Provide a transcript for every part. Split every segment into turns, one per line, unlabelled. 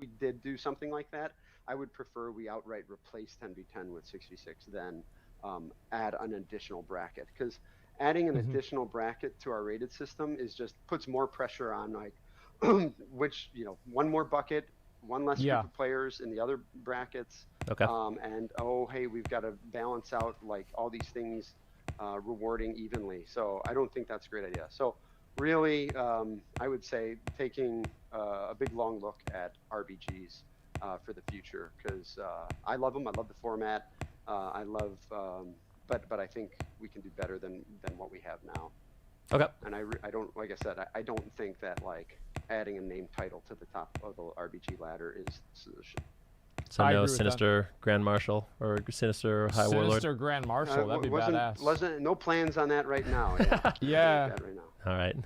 we did do something like that, I would prefer we outright replace 10v10 with 6v6 than add an additional bracket, because adding an
Hmm.
additional bracket to our rated system is just puts more pressure on like which one more bucket, one less group
Yeah.
of players in the other brackets,
Okay.
and oh hey, we've got to balance out like all these things rewarding evenly. So I don't think that's a great idea. So really, I would say taking a big long look at RBGs for the future, because I love them. I love the format. I love, but I think we can do better than what we have now.
Okay.
And I don't, like I said, I don't think that like adding a name title to the top of the RBG ladder is the solution.
So
I
no
agree with that.
Sinister Grand Marshal or Sinister High Warlord.
Sinister Grand Marshal, that'd be badass.
Wasn't no plans on that right now. Yeah.
Yeah.
Like that right now.
All right.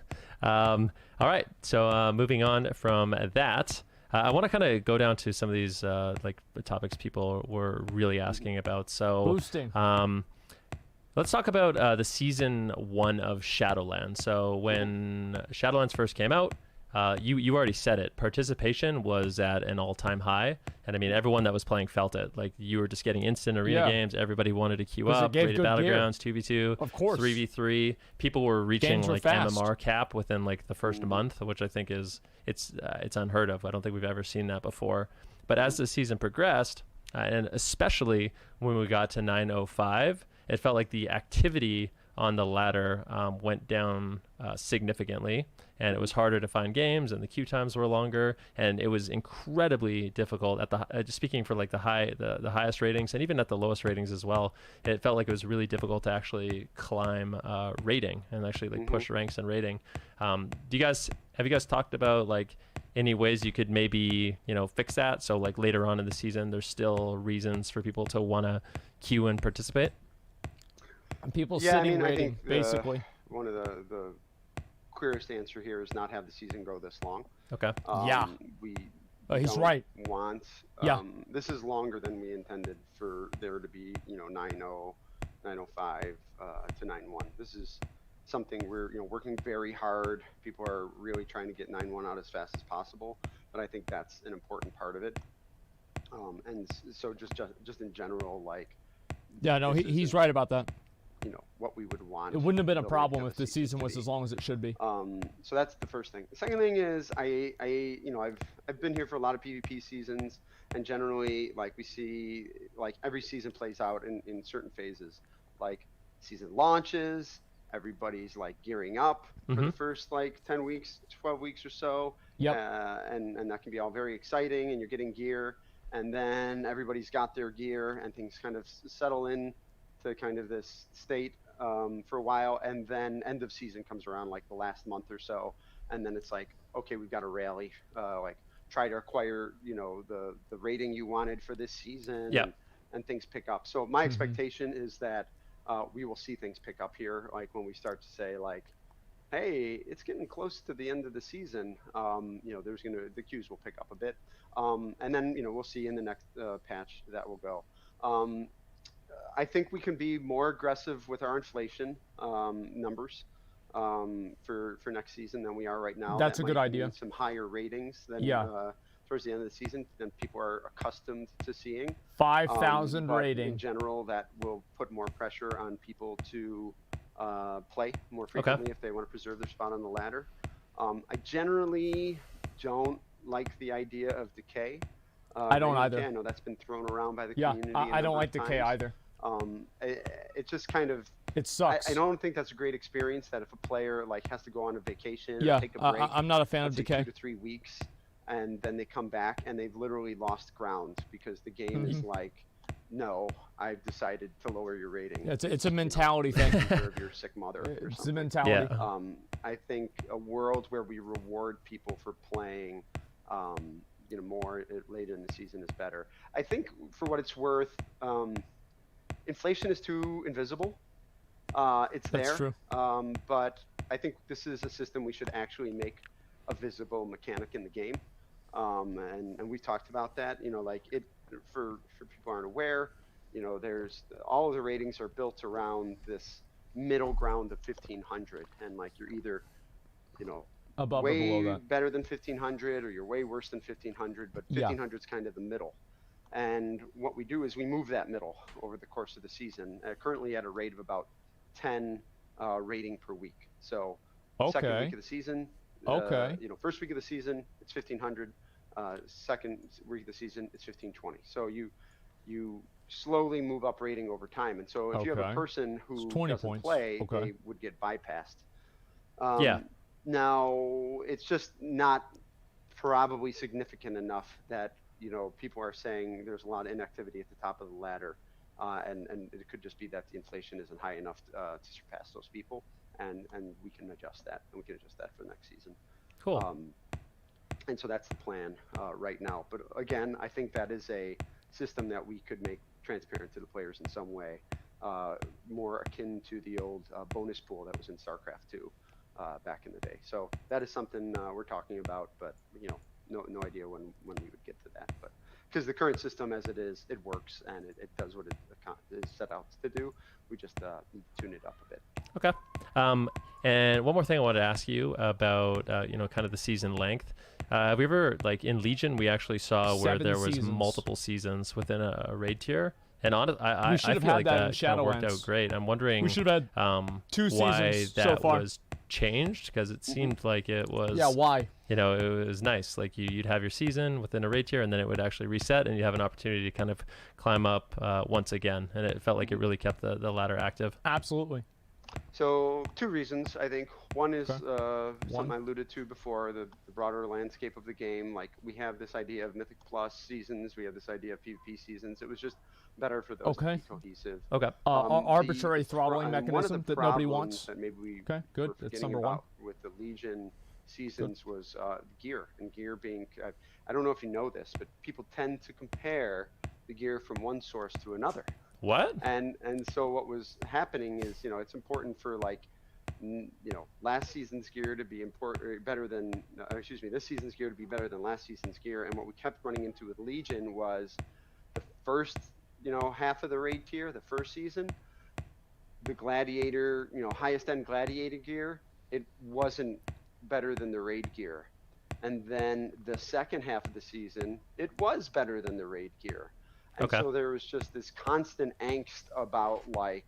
All right. So moving on from that, I want to kind of go down to some of these like topics people were really asking about. So
Boosting.
let's talk about the season 1 of Shadowlands. So when Shadowlands first came out, you already said it. Participation was at an all-time high, and I mean everyone that was playing felt it. Like you were just getting instant arena games. Everybody wanted to queue up. Rated battlegrounds, 2v2,
of course,
3v3. People were reaching
Games were
like
fast.
MMR cap within like the first month, which I think is it's unheard of. I don't think we've ever seen that before. But as the season progressed, and especially when we got to 905, it felt like the activity on the ladder went down significantly, and it was harder to find games, and the queue times were longer, and it was incredibly difficult at the speaking for like the highest ratings, and even at the lowest ratings as well. It felt like it was really difficult to actually climb rating and actually like push ranks and rating. Have you guys talked about like any ways you could maybe fix that, so like later on in the season there's still reasons for people to want to queue and participate?
People
Yeah,
sitting
I mean,
rating,
I think
basically.
one of the clearest answer here is not have the season go this long.
Okay.
Yeah.
We
He's
don't
right.
want.
Yeah.
This is longer than we intended for there to be, 9-0, 905 to 9-1. This is something we're working very hard. People are really trying to get 9-1 out as fast as possible, but I think that's an important part of it. And so just in general, like.
Yeah, no, he's right about that.
What we would want.
It wouldn't have been a
the
problem
length
if
of
the season was
to be.
as long as it should be.
So that's the first thing. The second thing is I've been here for a lot of PvP seasons, and generally like we see like every season plays out in certain phases. Like season launches, everybody's like gearing up for the first like 10 weeks, 12 weeks or so.
Yep.
And that can be all very exciting, and you're getting gear, and then everybody's got their gear, and things kind of settle in to kind of this state for a while, and then end of season comes around like the last month or so, and then it's like, okay, we've got to rally, like try to acquire the rating you wanted for this season.
Yeah.
And things pick up. So my expectation is that we will see things pick up here, like when we start to say like, hey, it's getting close to the end of the season. The queues will pick up a bit, and then we'll see in the next patch that will go. I think we can be more aggressive with our inflation numbers for next season than we are right now.
That's
that
a good
might
idea.
mean some higher ratings than towards the end of the season than people are accustomed to seeing.
5,000
but
rating.
In general, that will put more pressure on people to play more frequently if they want to preserve their spot on the ladder. I generally don't like the idea of decay.
I don't either.
I know that's been thrown around by the
Yeah,
community.
I don't like decay either.
It just kind of.
It sucks.
I don't think that's a great experience. That if a player like has to go on a vacation
Yeah,
or take a break,
I'm not a fan of
let's say
decay.
2 to 3 weeks, and then they come back and they've literally lost ground because the game is like, no, I've decided to lower your rating.
It's a mentality thing.
Of your sick mother. Or
It's a
something.
mentality.
Yeah.
I think a world where we reward people for playing, more later in the season is better. I think for what it's worth, inflation is too invisible. It's there.
That's true.
But I think this is a system we should actually make a visible mechanic in the game. And we talked about that. Like it for people who aren't aware. There's all of the ratings are built around this middle ground of 1500, and like you're either
Above or
way
below that?
better than 1500 or you're way worse than 1500, but
Yeah.
1500 is kind of the middle. And what we do is we move that middle over the course of the season, currently at a rate of about 10 rating per week. So second week
Okay.
of the season,
Okay.
first week of the season, it's 1500. Second week of the season, it's 1520. So you slowly move up rating over time. And so if you have a
Okay.
person
It's
who
20
doesn't
points.
play,
Okay.
they would get bypassed.
Yeah.
Now, it's just not probably significant enough that people are saying there's a lot of inactivity at the top of the ladder, and it could just be that the inflation isn't high enough to surpass those people, and we can adjust that, and we can adjust that for next season.
Cool.
And so that's the plan right now. But again, I think that is a system that we could make transparent to the players in some way, more akin to the old bonus pool that was in StarCraft 2 back in the day. So that is something we're talking about, but no idea when we would get to that. But because the current system as it is, it works and it does what it is set out to do. We just need to tune it up a bit.
Okay. And one more thing I wanted to ask you about, kind of the season length. Have we ever, like in Legion, we actually saw where
7
there was
seasons.
multiple seasons within a raid tier. And I
We should have
feel
had
like
that in
that kind of worked out
Shadowlands.
great. I'm wondering
We should have had 2
why
seasons
that
so far.
was changed, because it seemed like it was,
Yeah, why?
it was nice. Like you'd have your season within a raid tier, and then it would actually reset, and you'd have an opportunity to kind of climb up once again. And it felt like it really kept the ladder active.
Absolutely.
So 2 reasons, I think. One is
Okay.
something I alluded to before, the broader landscape of the game. Like we have this idea of Mythic Plus seasons, we have this idea of PvP seasons. It was just better for those to be cohesive.
Okay.
Arbitrary throttling
one of
mechanism
the
that nobody
problems
wants.
that maybe we
Okay, good.
were
That's
forgetting
number 1.
about with the Legion seasons was gear, and gear being, I don't know if you know this, but people tend to compare the gear from one source to another.
What?
And so what was happening is, it's important for like, last season's gear to be better than, this season's gear to be better than last season's gear. And what we kept running into with Legion was the first, half of the raid tier, the first season, the gladiator, highest end gladiator gear, it wasn't better than the raid gear. And then the second half of the season, it was better than the raid gear. And so there was just this constant angst about like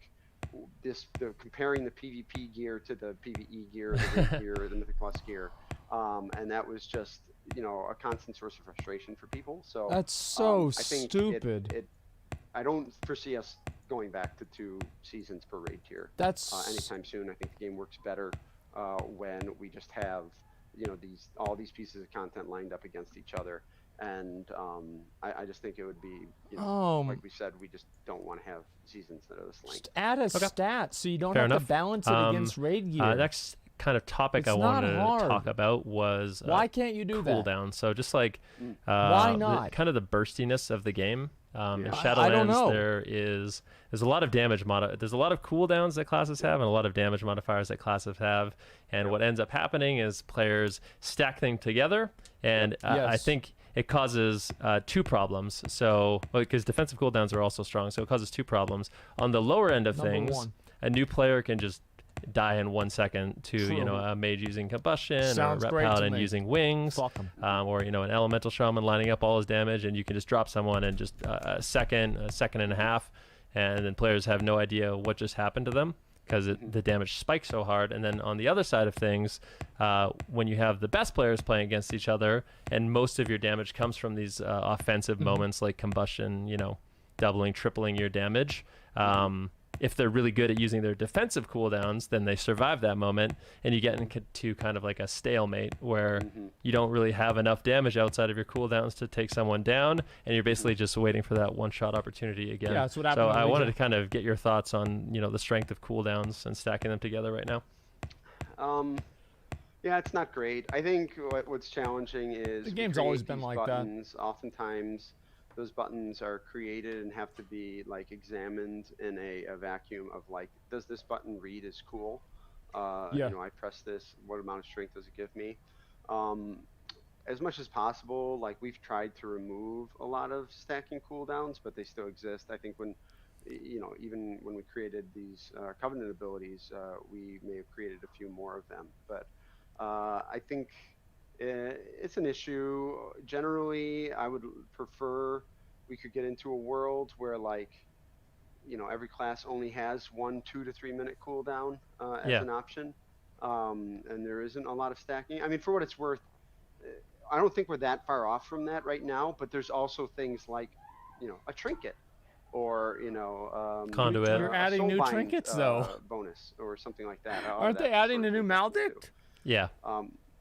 comparing the PvP gear to the PvE gear, the raid gear, the Mythic Plus gear, and that was just a constant source of frustration for people. So
That's so
I think
stupid.
I don't foresee us going back to 2 seasons per raid tier.
That's
anytime soon. I think the game works better when we just have all these pieces of content lined up against each other. And I just think it would be, like we said, we just don't want to have seasons that are this length.
Just add a stat so you don't
Fair
have
enough.
to balance it against raid gear.
Next kind of topic
It's
I
not
wanted
hard.
to talk about was
Why can't you do that?
cooldown. So just like
Why not?
kind of the burstiness of the game. In
I don't
Shadowlands,
know.
there's a lot of damage there's a lot of cooldowns that classes have, and a lot of damage modifiers that classes have. And what ends up happening is players stack them together, and I
Yes.
think it causes 2 problems. So, because defensive cooldowns are also strong, so it causes 2 problems. On the lower end of
Number
things,
1.
a new player can just die in 1 second to
True.
a mage using combustion,
Sounds
or a
great
rep
to
paladin
me.
using wings,
Fuck 'em.
or an elemental shaman lining up all his damage, and you can just drop someone in just a second and a half, and then players have no idea what just happened to them because the damage spikes so hard. And then on the other side of things, when you have the best players playing against each other, and most of your damage comes from these offensive moments like combustion, doubling, tripling your damage. If they're really good at using their defensive cooldowns, then they survive that moment, and you get into kind of like a stalemate where you don't really have enough damage outside of your cooldowns to take someone down, and you're basically just waiting for that one-shot opportunity again.
Yeah, that's what happened
So
to
I
Legion.
wanted to kind of get your thoughts on the strength of cooldowns and stacking them together right now.
Yeah, it's not great. I think what's challenging is
The
we
game's
create
always been
these
like that.
buttons. Oftentimes, those buttons are created and have to be like examined in a vacuum of like, does this button read as cool?
Yeah.
I press this. What amount of strength does it give me? As much as possible, like we've tried to remove a lot of stacking cooldowns, but they still exist. I think when even when we created these covenant abilities, we may have created a few more of them, but I think it's an issue. Generally, I would prefer we could get into a world where like, every class only has 1 2 to 3 minute cooldown as
Yeah.
an option, and there isn't a lot of stacking. I mean, for what it's worth, I don't think we're that far off from that right now. But there's also things like, a trinket, or
Conduit.
You're adding new
soulbind,
trinkets though.
bonus or something like that.
Aren't they adding a new maledict?
Yeah.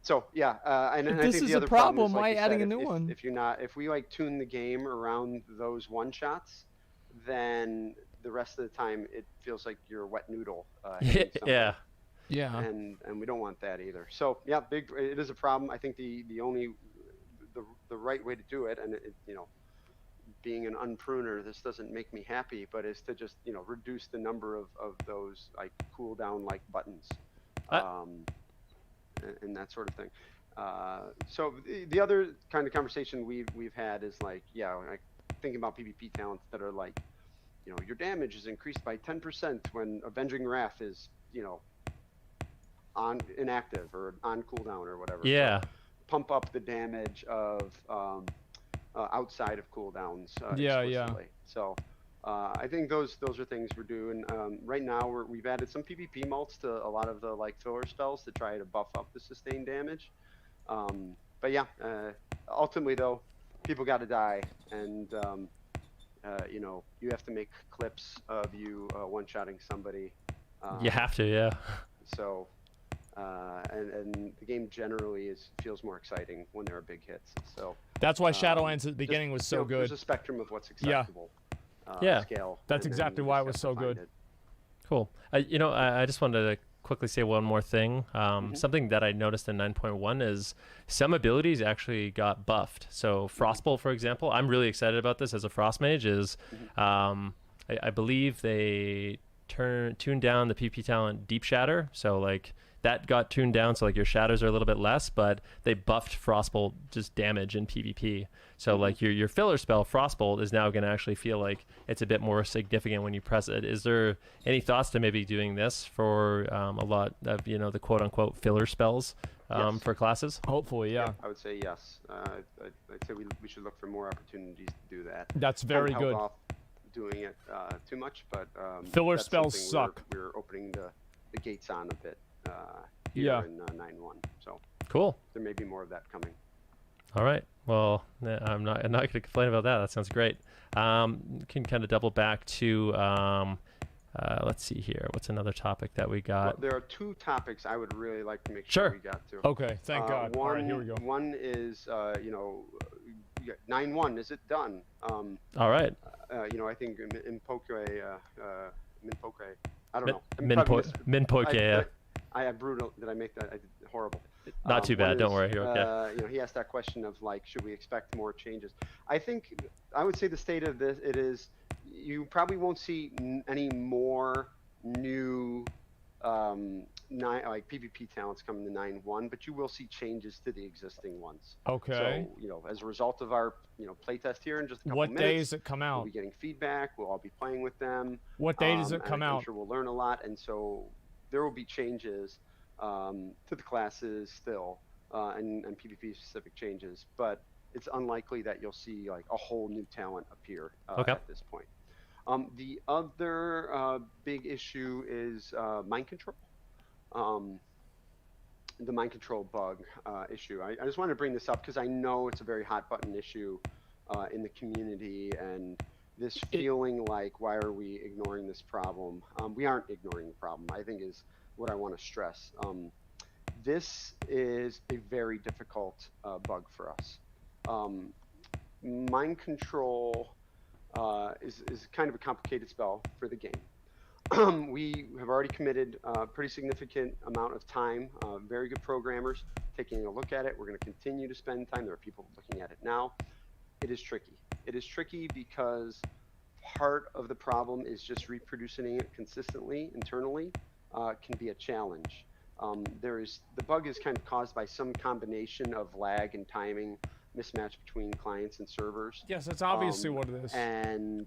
So yeah, and
If
I
this
think
is
the
a
other
problem,
is, like
why
you said,
adding a new one?
if we like tune the game around those one shots, then the rest of the time it feels like you're a wet noodle.
Yeah.
Yeah.
And we don't want that either. So yeah, it is a problem. I think the only the right way to do it, and being an unpruner, this doesn't make me happy, but is to just reduce the number of those like cooldown like buttons. And that sort of thing. So the other kind of conversation we've had is like, like thinking about PvP talents that are like, your damage is increased by 10% when Avenging Wrath is, on inactive or on cooldown or whatever.
Yeah.
So pump up the damage of outside of cooldowns.
Yeah.
Explicitly. So. I think those are things we're doing. Right now, we've added some PvP mults to a lot of the like filler spells to try to buff up the sustained damage. But yeah, ultimately though, people got to die, and you have to make clips of you one-shotting somebody.
You have to, yeah.
So, and the game generally feels more exciting when there are big hits. So
that's why Shadowlands at the beginning was so good.
There's a spectrum of what's acceptable. Scale.
That's exactly why it was so good.
Cool. I just wanted to quickly say one more thing. Something that I noticed in 9.1 is some abilities actually got buffed. So Frostbolt, for example, I'm really excited about this as a Frost Mage. I believe they tuned down the PP talent Deep Shatter. So like that got tuned down, so like your shadows are a little bit less, but they buffed Frostbolt just damage in PvP. So like your filler spell Frostbolt is now going to actually feel like it's a bit more significant when you press it. Is there any thoughts to maybe doing this for a lot of the quote unquote filler spells for classes?
Hopefully, yeah.
I would say yes. I'd say we should look for more opportunities to do that.
That's very good.
Off doing it too much, but
filler spells suck.
We're opening the gates on a bit here in 9.1. So
cool.
There may be more of that coming.
All right. Well, I'm not going to complain about that. That sounds great. Can kind of double back to let's see here. What's another topic that we got?
Well, there are two topics I would really like to make sure we got to.
Okay. Thank God. All right, here we go.
One is 9.1. Is it done?
All right.
I think Minpoke. I don't know.
Minpoke. Yeah.
I brutal. Did I make that? I did horrible.
Not too bad. Don't worry. You're okay.
He asked that question of like, should we expect more changes? I would say the state of this, it is, you probably won't see any more new PvP talents coming to 9.1, but you will see changes to the existing ones.
Okay.
So as a result of our playtest here in just a couple
what
minutes,
day does it come out?
We'll be getting feedback. We'll all be playing with them.
What day does it come out?
I'm sure we'll learn a lot, and so there will be changes to the classes still, and PvP specific changes, but it's unlikely that you'll see like a whole new talent appear at this point. The other big issue is mind control. The mind control bug issue. I just wanted to bring this up because I know it's a very hot button issue in the community, and this feeling like, why are we ignoring this problem? We aren't ignoring the problem, I think, is what I want to stress. This is a very difficult bug for us. Mind control is kind of a complicated spell for the game. We have already committed a pretty significant amount of time, very good programmers taking a look at it. We're going to continue to spend time. There are people looking at it now. It is tricky. It is tricky because part of the problem is just reproducing it consistently internally can be a challenge. The bug is kind of caused by some combination of lag and timing mismatch between clients and servers.
Yes, that's obviously what it is.
And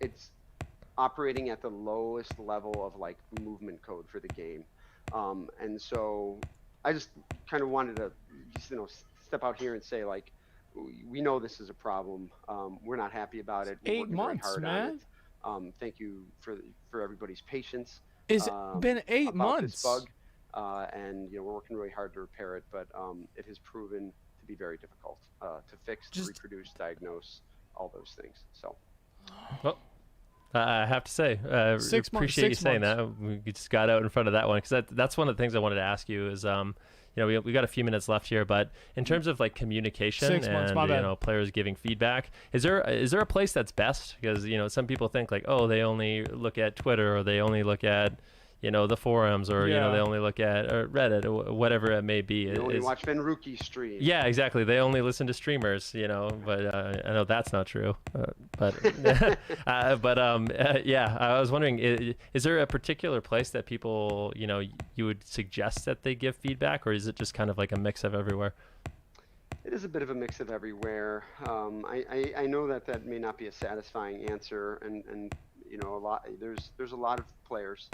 it's operating at the lowest level of like movement code for the game. And so I just kind of wanted to, step out here and say, like, we know this is a problem. We're not happy about it. We're
8
working
months,
very hard
man.
on it. Thank you for everybody's patience.
It's been 8
about
months.
this bug, and we're working really hard to repair it, but it has proven to be very difficult to fix, to reproduce, diagnose, all those things. So,
well, I have to say,
6 months.
Appreciate you saying that. We just got out in front of that one because that's one of the things I wanted to ask you is, we got a few minutes left here, but in terms of like communication
6 months,
and players giving feedback, is there a place that's best? Because some people think like, oh, they only look at Twitter or they only look at the forums or they only look at Reddit or whatever it may be.
You only watch Benruki stream.
Yeah, exactly. They only listen to streamers, but I know that's not true. But I was wondering, is there a particular place that people, you would suggest that they give feedback, or is it just kind of like a mix of everywhere?
It is a bit of a mix of everywhere. I know that may not be a satisfying answer, and there's a lot of players.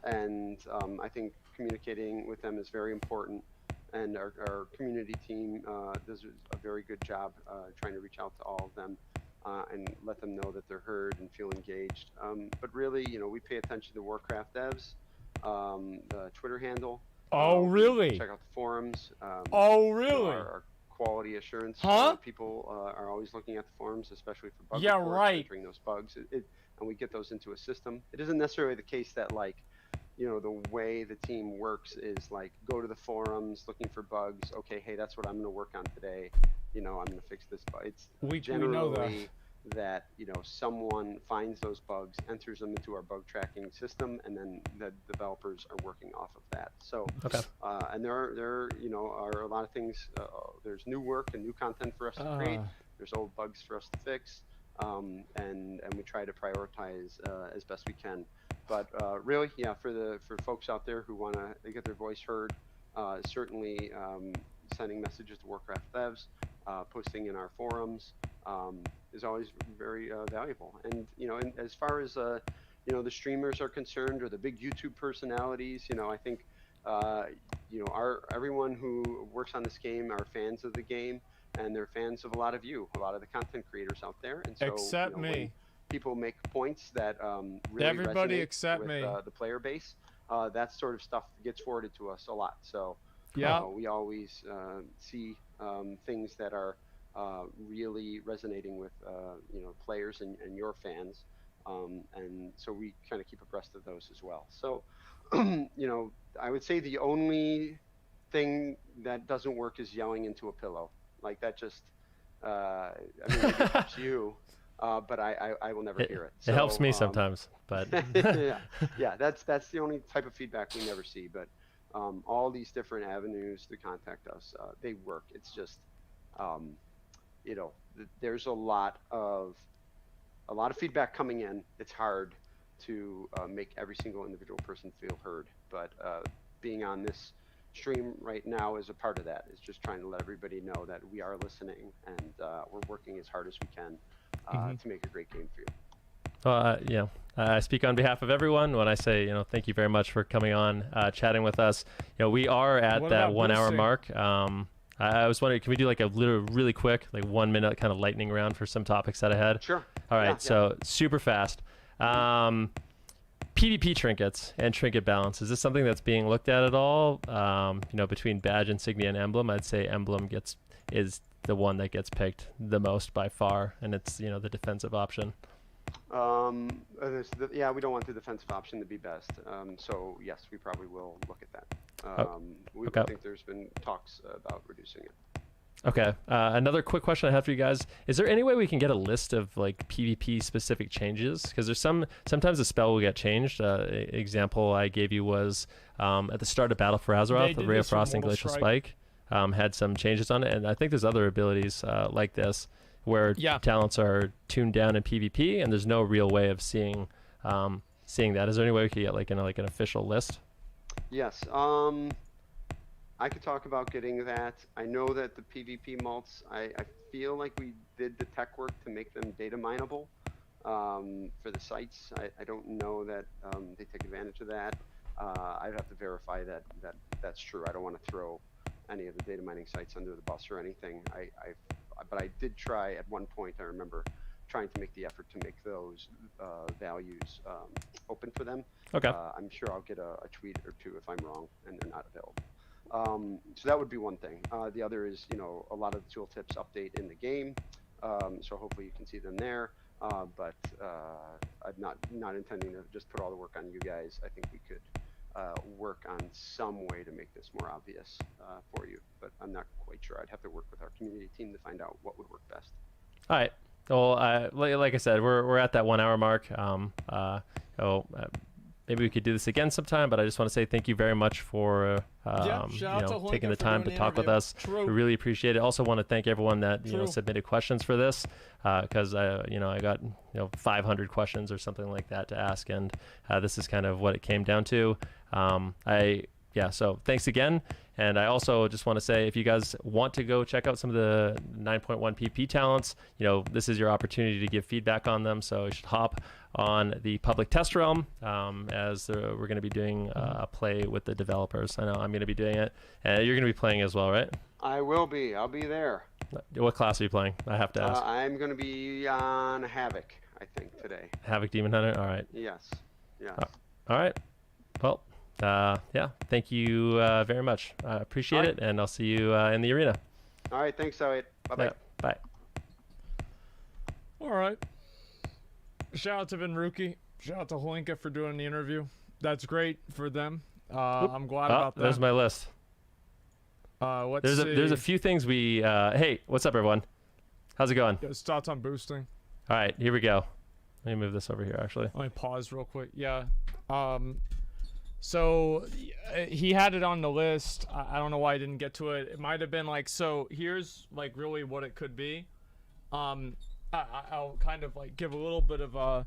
And I think communicating with them is very important, and our community team does a very good job trying to reach out to all of them and let them know that they're heard and feel engaged. But really, we pay attention to Warcraft Devs, the Twitter handle.
Oh, really?
Check out the forums.
Oh, really?
Our quality assurance people are always looking at the forums, especially for bug reports, entering those bugs. And we get those into a system. It isn't necessarily the case that the way the team works is like go to the forums looking for bugs. Okay, hey, that's what I'm going to work on today. I'm going to fix this bug. It's generally that someone finds those bugs, enters them into our bug tracking system, and then the developers are working off of that. So, and there are a lot of things. There's new work and new content for us to create. There's old bugs for us to fix, and we try to prioritize as best we can. But really, for folks out there who want to get their voice heard, certainly sending messages to Warcraft Devs, posting in our forums is always very valuable. And and as far as the streamers are concerned, or the big YouTube personalities, I think everyone who works on this game are fans of the game, and they're fans of a lot of the content creators out there. And so,
except me.
People make points that really
everybody
resonate
except
with
me.
The player base. That sort of stuff gets forwarded to us a lot. So we always see things that are really resonating with players and your fans, and so we kind of keep abreast of those as well. So I would say the only thing that doesn't work is yelling into a pillow. Like that just it helps you. But I will never hear it. So,
it helps me sometimes, but
that's the only type of feedback we never see. But all these different avenues to contact us, they work. It's just there's a lot of feedback coming in. It's hard to make every single individual person feel heard. But being on this stream right now is a part of that. It's just trying to let everybody know that we are listening, and we're working as hard as we can to make a great game for you.
I speak on behalf of everyone when I say, thank you very much for coming on, chatting with us. We are at that 1 hour mark. I was wondering, can we do like a really quick, like 1 minute kind of lightning round for some topics that I had?
Sure.
All right. So super fast. PvP trinkets and trinket balance. Is this something that's being looked at all? Between badge, insignia, and emblem, I'd say emblem is the one that gets picked the most by far, and it's the defensive option.
We don't want the defensive option to be best. So yes, we probably will look at that. We think there's been talks about reducing it.
Okay. Another quick question I have for you guys: is there any way we can get a list of like PvP specific changes? Because there's sometimes the spell will get changed. Example I gave you was at the start of Battle for Azeroth, the Ray of Frost and Glacial Spike had some changes on it, and I think there's other abilities like this where talents are tuned down in PvP, and there's no real way of seeing that. Is there any way we could get like an official list?
Yes. I could talk about getting that. I know that the PvP malts, I feel like we did the tech work to make them data mineable for the sites. I don't know that they take advantage of that. I'd have to verify that that's true. I don't want to throw any of the data mining sites under the bus or anything. But I did try at one point. I remember trying to make the effort to make those values open for them.
Okay.
I'm sure I'll get a tweet or two if I'm wrong and they're not available. So that would be one thing. The other is, a lot of the tooltips update in the game. So hopefully you can see them there. But I'm not intending to just put all the work on you guys. I think we could work on some way to make this more obvious for you, but I'm not quite sure. I'd have to work with our community team to find out what would work best.
All right. Well, like I said, we're at that 1 hour mark. Maybe we could do this again sometime, but I just want to say thank you very much for taking the time to talk with us.
True.
We really appreciate it. Also want to thank everyone that submitted questions for this, because I got 500 questions or something like that to ask, and this is kind of what it came down to. So thanks again. And I also just want to say, if you guys want to go check out some of the 9.1 PP talents, this is your opportunity to give feedback on them. So you should hop on the public test realm, as we're going to be doing a play with the developers. I know I'm going to be doing it, and you're going to be playing as well, right?
I will be. I'll be there.
What class are you playing? I have to ask.
I'm going to be on Havoc, I think, today.
Havoc Demon Hunter? All right.
Yes.
All right. Well, thank you very much. I appreciate it, and I'll see you in the arena.
All right. Thanks, Elliot. Bye-bye.
Yeah, bye.
All right. Shout out to Vinruki. Shout out to Holinka for doing the interview. That's great for them. I'm glad about that.
There's my list. There's a few things we. Hey, what's up, everyone? How's it going?
Just thoughts on boosting.
All right, here we go. Let me move this over here, actually.
Let me pause real quick. Yeah. So he had it on the list. I don't know why I didn't get to it. It might have been so here's really what it could be. I'll kind of give a little bit of a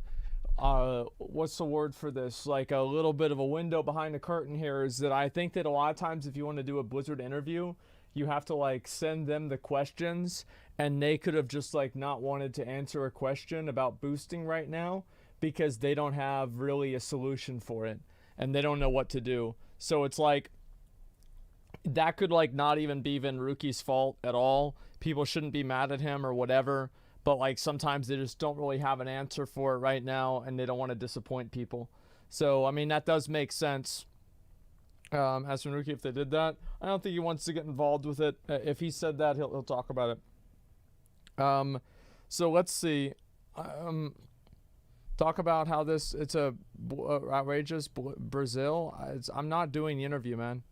what's the word for this? A little bit of a window behind the curtain here is that I think that a lot of times if you want to do a Blizzard interview, you have to send them the questions, and they could have just not wanted to answer a question about boosting right now because they don't have really a solution for it and they don't know what to do. So it's that could not even be Vinruki's fault at all. People shouldn't be mad at him or whatever. But sometimes they just don't really have an answer for it right now, and they don't want to disappoint people. So I mean that does make sense. As for Vinruki, if they did that, I don't think he wants to get involved with it. If he said that, he'll talk about it. So let's see. Talk about how it's a outrageous Brazil. I'm not doing the interview, man.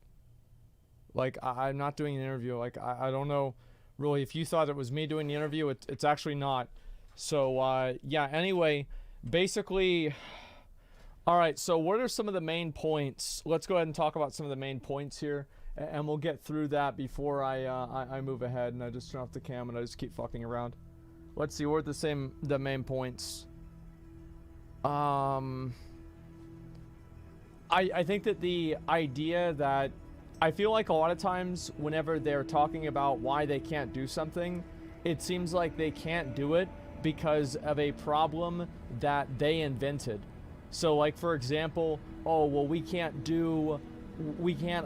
I'm not doing the interview. I don't know. Really, if you thought it was me doing the interview, it's actually not. So, anyway, basically, all right, so what are some of the main points? Let's go ahead and talk about some of the main points here, and we'll get through that before I move ahead, and I just turn off the cam, and I just keep fucking around. Let's see, what are the main points? I think that the idea that I feel like a lot of times whenever they're talking about why they can't do something, it seems like they can't do it because of a problem that they invented. So for example, we can't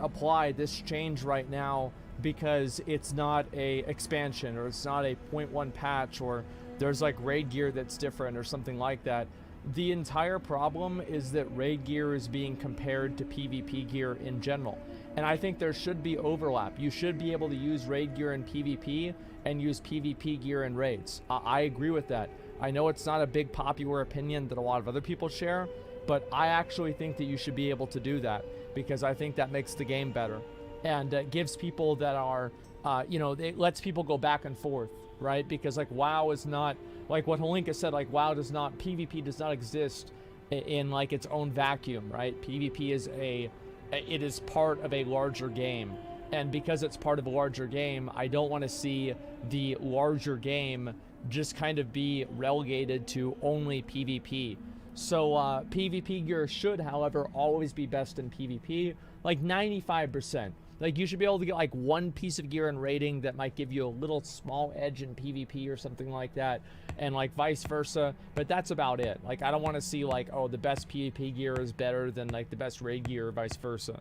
apply this change right now because it's not a expansion or it's not a 0.1 patch or there's raid gear that's different or something like that. The entire problem is that raid gear is being compared to PvP gear in general. And I think there should be overlap. You should be able to use raid gear in PvP and use PvP gear in raids. I agree with that. I know it's not a big popular opinion that a lot of other people share, but I actually think that you should be able to do that because I think that makes the game better. And gives people that are, it lets people go back and forth, right? Because WoW is not, what Holinka said, WoW does not, PvP does not exist in its own vacuum, right? PvP is it is part of a larger game, and because it's part of a larger game, I don't want to see the larger game just kind of be relegated to only PvP. So PvP gear should, however, always be best in PvP, 95%. You should be able to get one piece of gear in raiding that might give you a little small edge in PvP or something like that, and vice versa, but that's about it. I don't want to see the best PvP gear is better than the best raid gear or vice versa.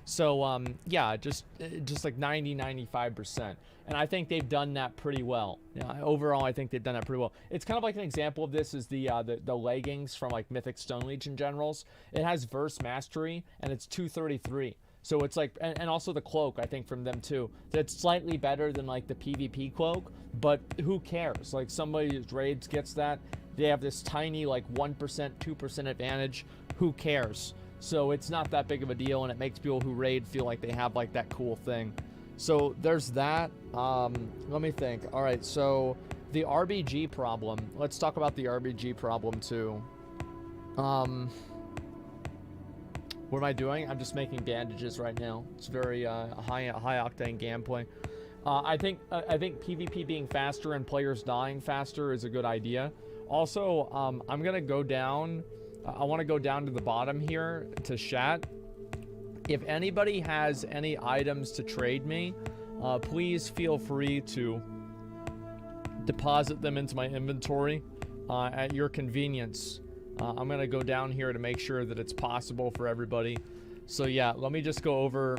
So yeah, just like 95%. And I think they've done that pretty well. Overall, I think they've done that pretty well. It's kind of like an example of this is the leggings from like Mythic Stone Legion Generals. It has verse mastery, and it's 233. So it's like, and also the cloak, I think, from them too. That's slightly better than like the PvP cloak, but who cares? Like somebody who's raids gets that. They have this tiny like 1%, 2% advantage. Who cares? So it's not that big of a deal, and it makes people who raid feel like they have like that cool thing. So there's that. Let me think. All right, so the RBG problem. Let's talk about the RBG problem too. What am I doing? I'm just making bandages right now. It's very high octane gameplay. I think PvP being faster and players dying faster is a good idea. Also, I'm gonna go down. I want to go down to the bottom here to chat. If anybody has any items to trade me, please feel free to deposit them into my inventory at your convenience. I'm going to go down here to make sure that it's possible for everybody. So yeah, let me just go over.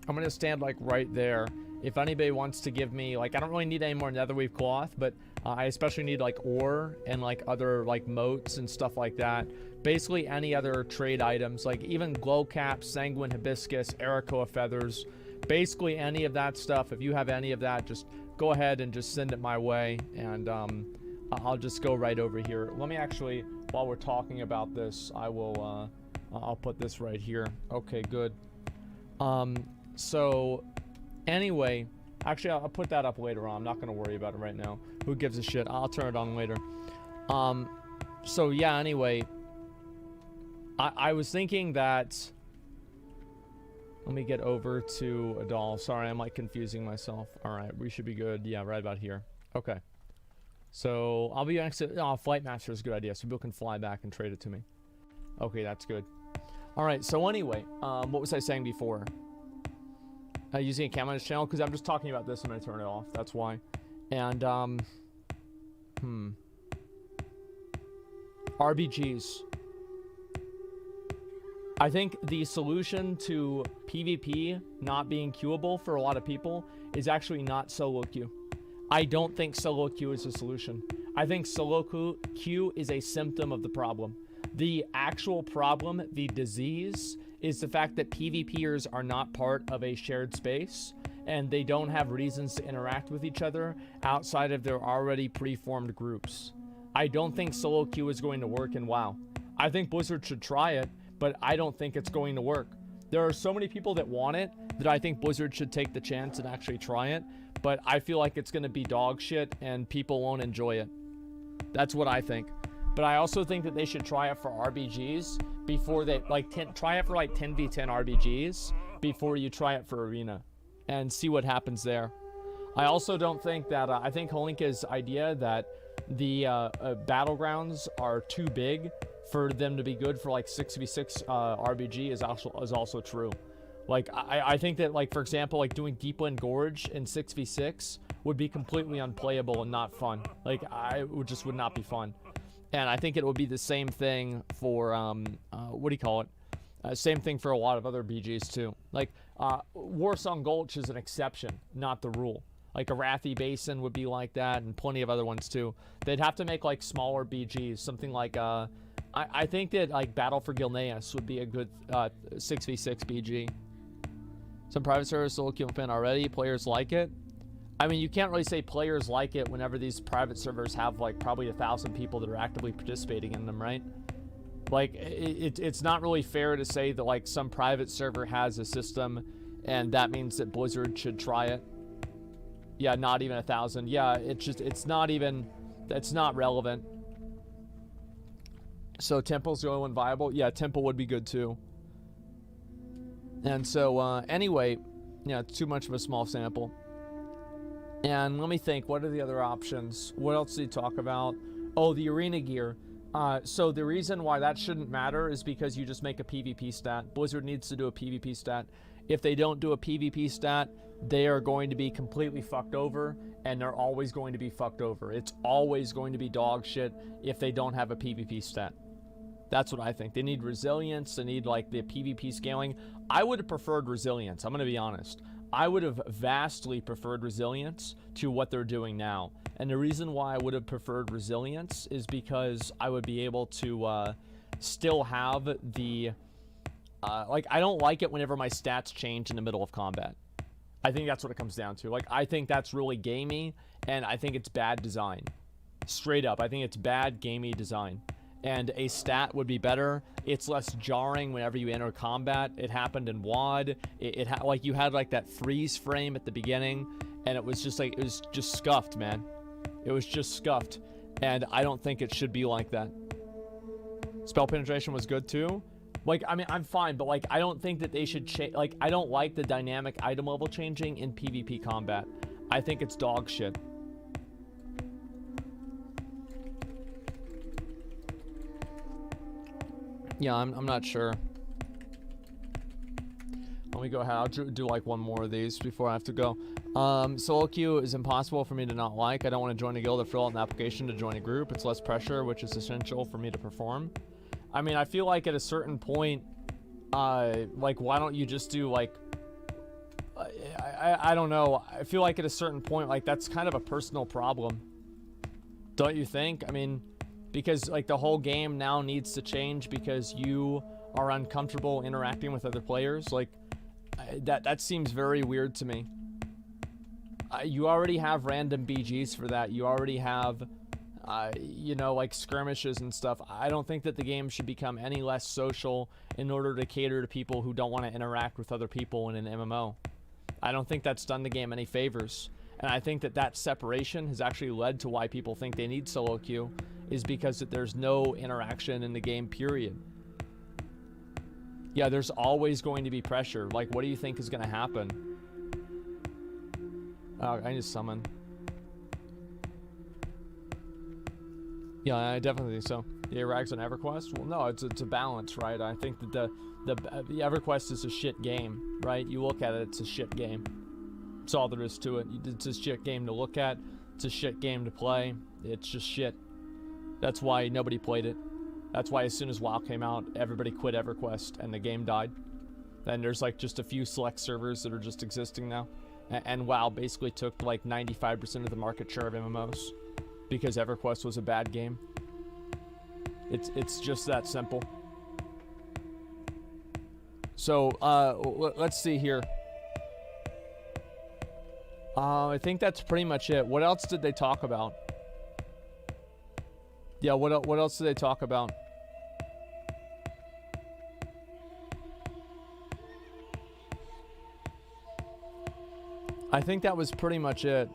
I'm going to stand like right there. If anybody wants to give me, like, I don't really need any more netherweave cloth, but I especially need like ore and like other like moats and stuff like that. Basically any other trade items, like even glow caps, sanguine hibiscus, Arakoa feathers, basically any of that stuff. If you have any of that, just go ahead and just send it my way, and I'll just go right over here. Let me actually, while we're talking about this, I'll put this right here. Okay, good. So anyway, actually I'll put that up later on. I'm not going to worry about it right now. Who gives a shit? I'll turn it on later. So yeah, anyway, I was thinking that, let me get over to a doll. Sorry, I'm like confusing myself. All right, we should be good. Yeah, right about here. Okay. So I'll be next to, Flight Master is a good idea. So people can fly back and trade it to me. Okay, that's good. All right, so anyway, what was I saying before? Using a cam on this channel, because I'm just talking about this and I turn it off. That's why. And RBGs. I think the solution to PvP not being queuable for a lot of people is actually not solo queue. I don't think solo queue is a solution. I think solo queue is a symptom of the problem. The actual problem, the disease, is the fact that PvPers are not part of a shared space and they don't have reasons to interact with each other outside of their already preformed groups. I don't think solo queue is going to work in WoW. I think Blizzard should try it, but I don't think it's going to work. There are so many people that want it that I think Blizzard should take the chance and actually try it, but I feel like it's going to be dog shit and people won't enjoy it. That's what I think. But I also think that they should try it for RBGs before they, like, try it for like 10v10 RBGs before you try it for Arena and see what happens there. I also don't think that, I think Holinka's idea that the battlegrounds are too big for them to be good for like 6v6 RBG is also true. Like, I think that, like, for example, like doing Deepwind Gorge in 6v6 would be completely unplayable and not fun. Like, would not be fun. And I think it would be the same thing for, what do you call it? Same thing for a lot of other BGs too. Like, Warsong Gulch is an exception, not the rule. Like, Arathi Basin would be like that, and plenty of other ones too. They'd have to make, like, smaller BGs, something like, I think that, like, Battle for Gilneas would be a good 6v6 BG. Some private servers solo queue open already. Players like it. I mean, you can't really say players like it whenever these private servers have, like, probably 1,000 people that are actively participating in them, right? Like, it's not really fair to say that, like, some private server has a system and that means that Blizzard should try it. Yeah, not even 1,000. Yeah, it's not relevant. So Temple's the only one viable? Yeah, Temple would be good too. And so, anyway, yeah, it's too much of a small sample. And let me think, what are the other options? What else did he talk about? Oh, the arena gear. So the reason why that shouldn't matter is because you just make a PvP stat. Blizzard needs to do a PvP stat. If they don't do a PvP stat, they are going to be completely fucked over, and they're always going to be fucked over. It's always going to be dog shit if they don't have a PvP stat. That's what I think. They need resilience. They need like the PvP scaling. I would have preferred resilience. I'm going to be honest. I would have vastly preferred resilience to what they're doing now. And the reason why I would have preferred resilience is because I would be able to still have the... like, I don't like it whenever my stats change in the middle of combat. I think that's what it comes down to. Like, I think that's really gamey, and I think it's bad design. Straight up, I think it's bad gamey design. And a stat would be better. It's less jarring whenever you enter combat. It happened in WoD. Like, you had like that freeze frame at the beginning, and it was just like, it was just scuffed, man. It was just scuffed, and I don't think it should be like that. Spell penetration was good too. Like, I mean, I'm fine, but like, I don't think that they should change. Like, I don't like the dynamic item level changing in PvP combat. I think it's dog shit. Yeah, I'm not sure. Let me go ahead. I'll do like one more of these before I have to go. Solo queue is impossible for me to not like. I don't want to join a guild or fill out an application to join a group. It's less pressure, which is essential for me to perform. I mean, I feel like at a certain point, like, why don't you just do like, I don't know. I feel like at a certain point, like, that's kind of a personal problem. Don't you think? I mean, because like the whole game now needs to change because you are uncomfortable interacting with other players. Like, that seems very weird to me. You already have random BGs for that. You already have, you know, like skirmishes and stuff. I don't think that the game should become any less social in order to cater to people who don't want to interact with other people in an MMO. I don't think that's done the game any favors. And I think that that separation has actually led to why people think they need solo queue, is because that there's no interaction in the game, period. Yeah, there's always going to be pressure. Like, what do you think is going to happen? I need to summon. Yeah, I definitely think so. Yeah, rags on EverQuest? Well, no, it's a balance, right? I think that the EverQuest is a shit game, right? You look at it, it's a shit game. That's all there is to it. It's a shit game to look at. It's a shit game to play. It's just shit. That's why nobody played it. That's why as soon as WoW came out, everybody quit EverQuest and the game died. And there's like just a few select servers that are just existing now. And WoW basically took like 95% of the market share of MMOs because EverQuest was a bad game. It's just that simple. So let's see here. I think that's pretty much it. What else did they talk about? Yeah, what else did they talk about? I think that was pretty much it.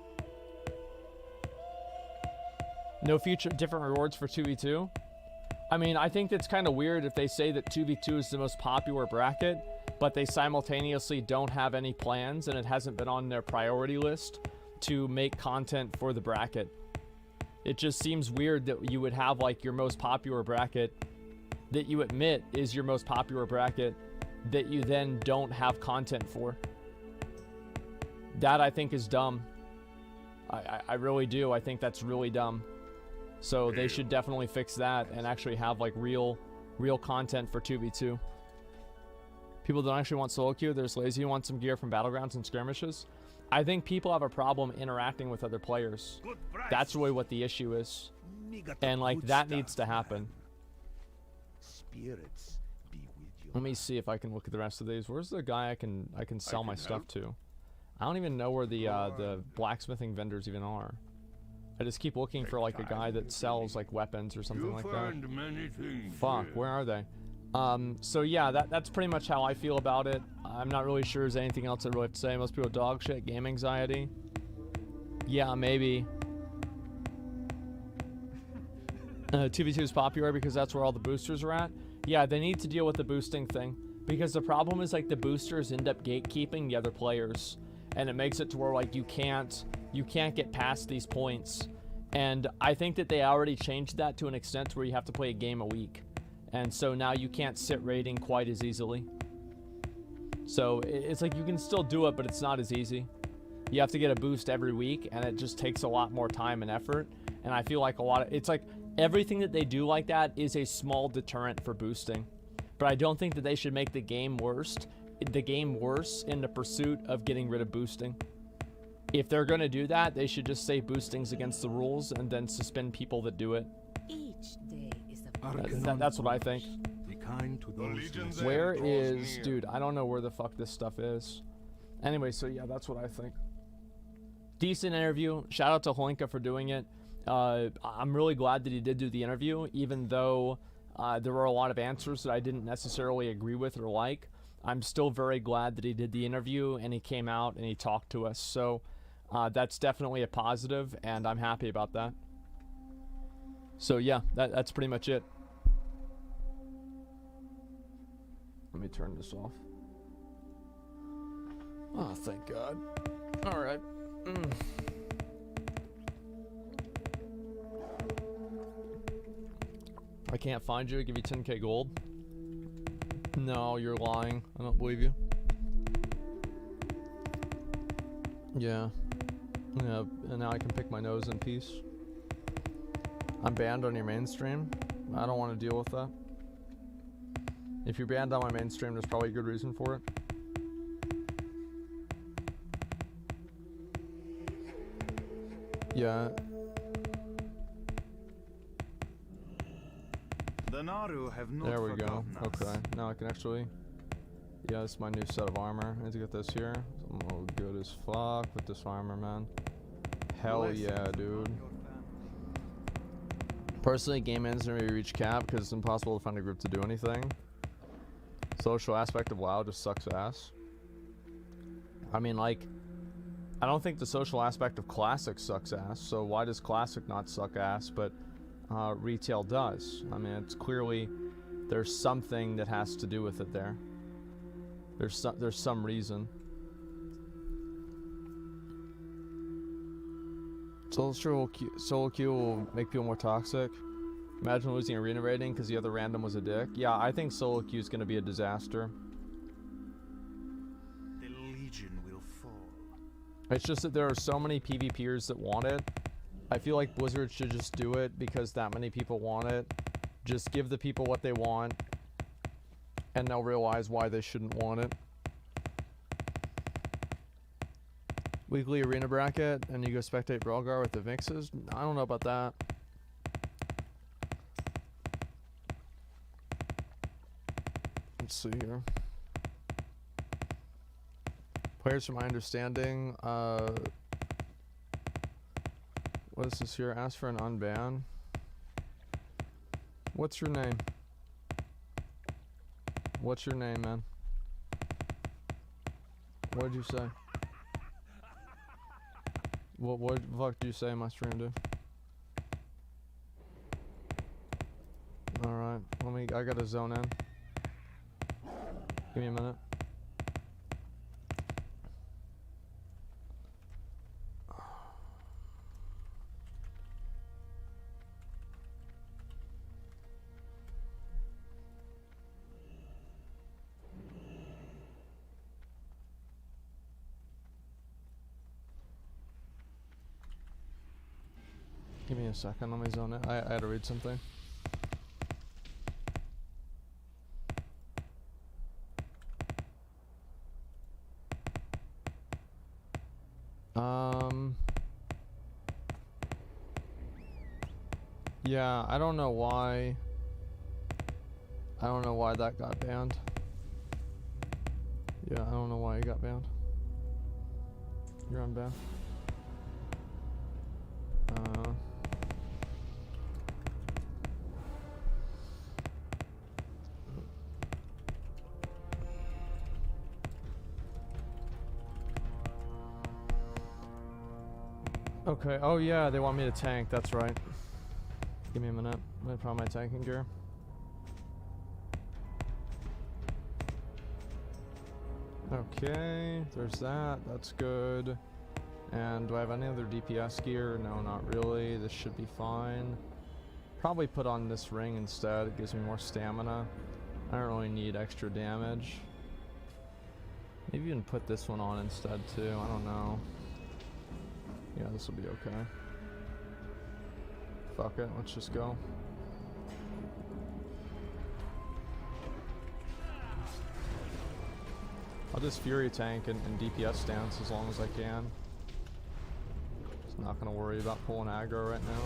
No future different rewards for 2v2. I mean, I think that's kind of weird if they say that 2v2 is the most popular bracket, but they simultaneously don't have any plans and it hasn't been on their priority list to make content for the bracket. It just seems weird that you would have like your most popular bracket that you admit is your most popular bracket that you then don't have content for. That I think is dumb. I really do. I think that's really dumb. So they should definitely fix that and actually have like real content for 2v2. People don't actually want solo queue. There's lazy who want some gear from battlegrounds and skirmishes. I think people have a problem interacting with other players. That's really what the issue is. And like that needs to happen.
Spirits be with you.
Let me see if I can look at the rest of these. Where's the guy I can sell my stuff to? I don't even know where the blacksmithing vendors even are. I just keep looking for like a guy that sells like weapons or something like that. Fuck, where are they? So yeah, that's pretty much how I feel about it. I'm not really sure there's anything else I really have to say. Most people dog shit, game anxiety. Yeah, maybe. 2v2 is popular because that's where all the boosters are at. Yeah, they need to deal with the boosting thing. Because the problem is like the boosters end up gatekeeping the other players. And it makes it to where like you can't get past these points. And I think that they already changed that to an extent where you have to play a game a week. And so now you can't sit raiding quite as easily. So it's like you can still do it, but it's not as easy. You have to get a boost every week, and it just takes a lot more time and effort. And I feel like it's like everything that they do like that is a small deterrent for boosting. But I don't think that they should make the game worse in the pursuit of getting rid of boosting. If they're going to do that, they should just say boosting's against the rules and then suspend people that do it.
Each day is a
That's what I think.
Be kind to those
Where is... Dude, I don't know where the fuck this stuff is. Anyway, so yeah, that's what I think. Decent interview. Shout out to Holinka for doing it. I'm really glad that he did do the interview, even though there were a lot of answers that I didn't necessarily agree with or like. I'm still very glad that he did the interview and he came out and he talked to us. So that's definitely a positive, and I'm happy about that. So yeah, that's pretty much it. Let me turn this off. Oh, thank God. All right. I can't find you. Give you 10k gold. No, you're lying. I don't believe you. Yeah. Yeah, and now I can pick my nose in peace. I'm banned on your mainstream. I don't want to deal with that. If you're banned on my mainstream, there's probably a good reason for it. Yeah.
The Naru have not
There we go.
forgotten us.
Okay. Now I can actually... Yeah, it's my new set of armor. I need to get this here. Oh, good as fuck with this armor, man. Hell yeah, dude. Personally, game ends never reach cap because it's impossible to find a group to do anything. Social aspect of WoW just sucks ass. I mean, like, I don't think the social aspect of Classic sucks ass, so why does Classic not suck ass, but retail does? I mean, it's clearly, there's something that has to do with it there. There's some reason. Solo queue will make people more toxic. Imagine losing arena rating because the other random was a dick. Yeah, I think solo queue is going to be a disaster.
The Legion will fall.
It's just that there are so many PvPers that want it. I feel like Blizzard should just do it because that many people want it. Just give the people what they want, and they'll realize why they shouldn't want it. Weekly arena bracket, and you go spectate Brawlgar with the Vixes? I don't know about that. Let's see here. Players, from my understanding, what is this here? Ask for an unban. What's your name? What's your name, man? What did you say? What the fuck did you say my stream do? Alright, I gotta zone in. Give me a minute. Give me a second, let me zone it. I had to read something. Yeah, I don't know why. I don't know why that got banned. Yeah, I don't know why it got banned. You're unbanned. Okay, oh yeah, they want me to tank, that's right. Give me a minute, I'm gonna put on my tanking gear. Okay, there's that, that's good. And do I have any other DPS gear? No, not really, this should be fine. Probably put on this ring instead, it gives me more stamina. I don't really need extra damage. Maybe even put this one on instead too, I don't know. Yeah, this will be okay. Fuck it, let's just go. I'll just Fury tank and DPS stance as long as I can. Just not gonna worry about pulling aggro right now.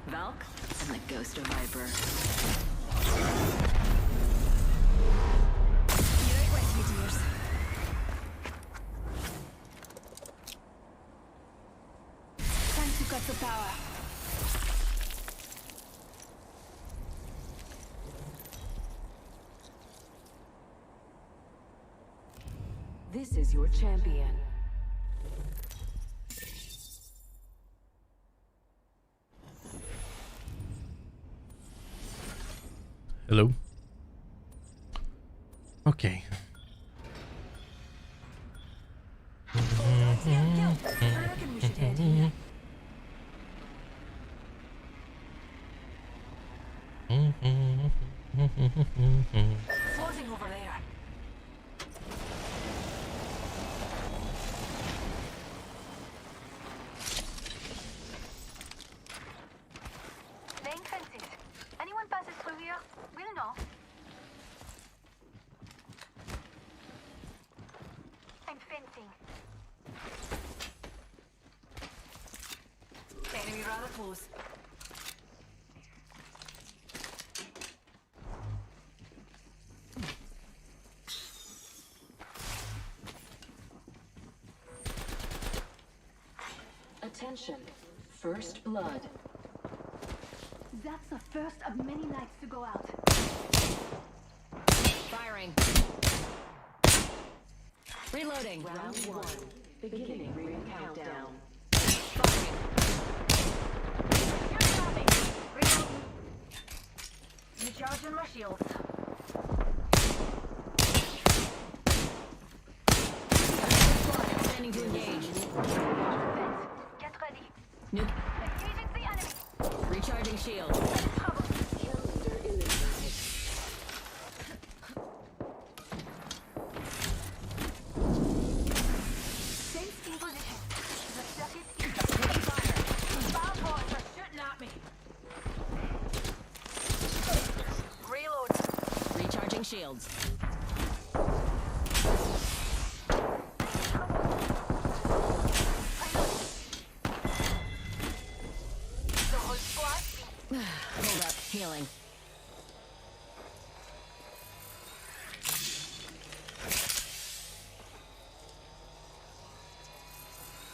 Valk and the Ghost of Viper. You're right with me, dears. Time to cut the power. This is your champion.
Hello? Okay.
I reckon we should head here. Floating over there.
Laying fences. Anyone passes through here, we'll know. I'm fencing.
Enemy rather close. Attention. First blood.
That's the first of many nights to go out.
Firing. Reloading. Round one. Beginning ring countdown. Firing.
You're stopping. Reloading. Recharging my shields.
Standing to engage.
Get ready.
Nuke.
Engaging the enemy.
Recharging shield.
Trouble. Safe in position. The circuit is
Taking fire.
bound boys are shooting at me. Reload.
Recharging shields.
The whole squad.
Hold up. Healing.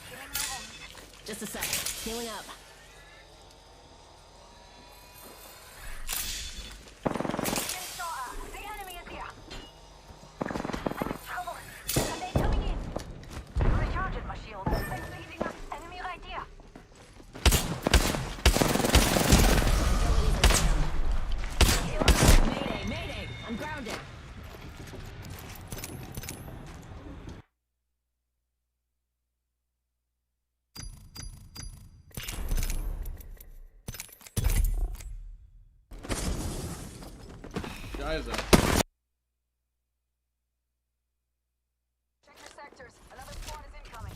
Healing my wounds.
Just a sec. Healing up.
guys up.
Check your sectors. Another squad is incoming.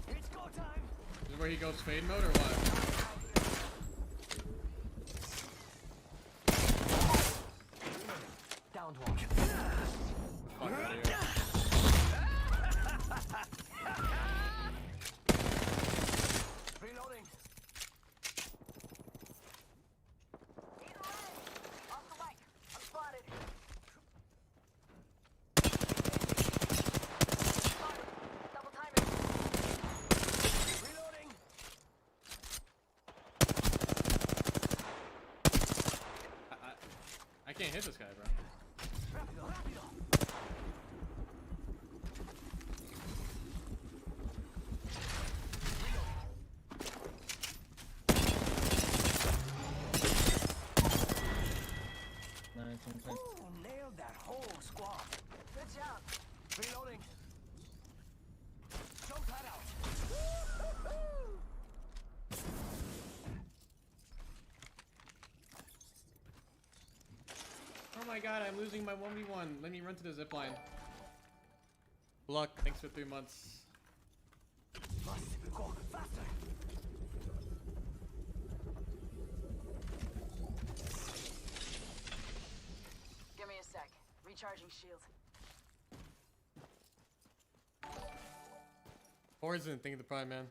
It's go time. This is where he goes fade mode or what?
Downed one.
Fuck out of here.
Reloading. Off the mic. I'm spotted. Double timing. Reloading.
I can't hit this guy, bro.
Rapido, rapido. Ooh, nailed that whole squad. Good job. Reloading. Jump that out.
Oh my god, I'm losing my 1v1. Let me run to the zip line. Luck, thanks for 3 months.
Must go faster. Give me a sec. Recharging shield.
Poison, think of the prime, man.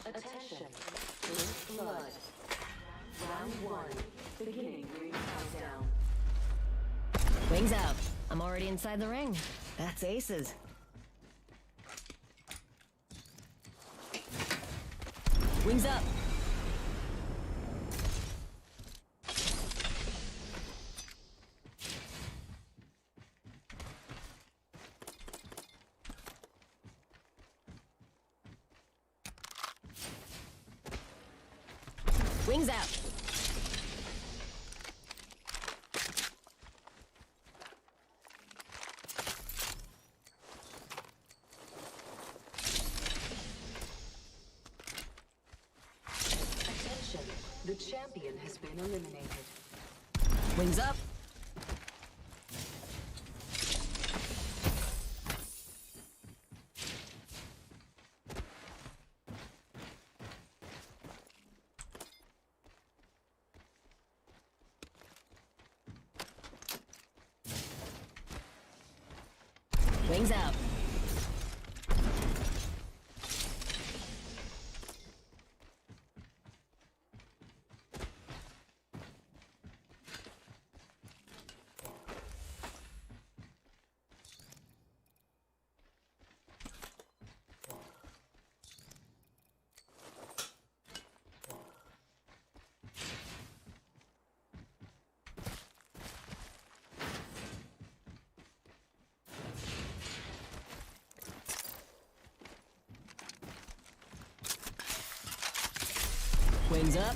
Attention. First blood. Round 1. Beginning ring countdown.
Wings out. I'm already inside the ring. That's aces. Wings up. Wings out.
Attention. The champion has been eliminated.
Wings up. Wings out. Wings up.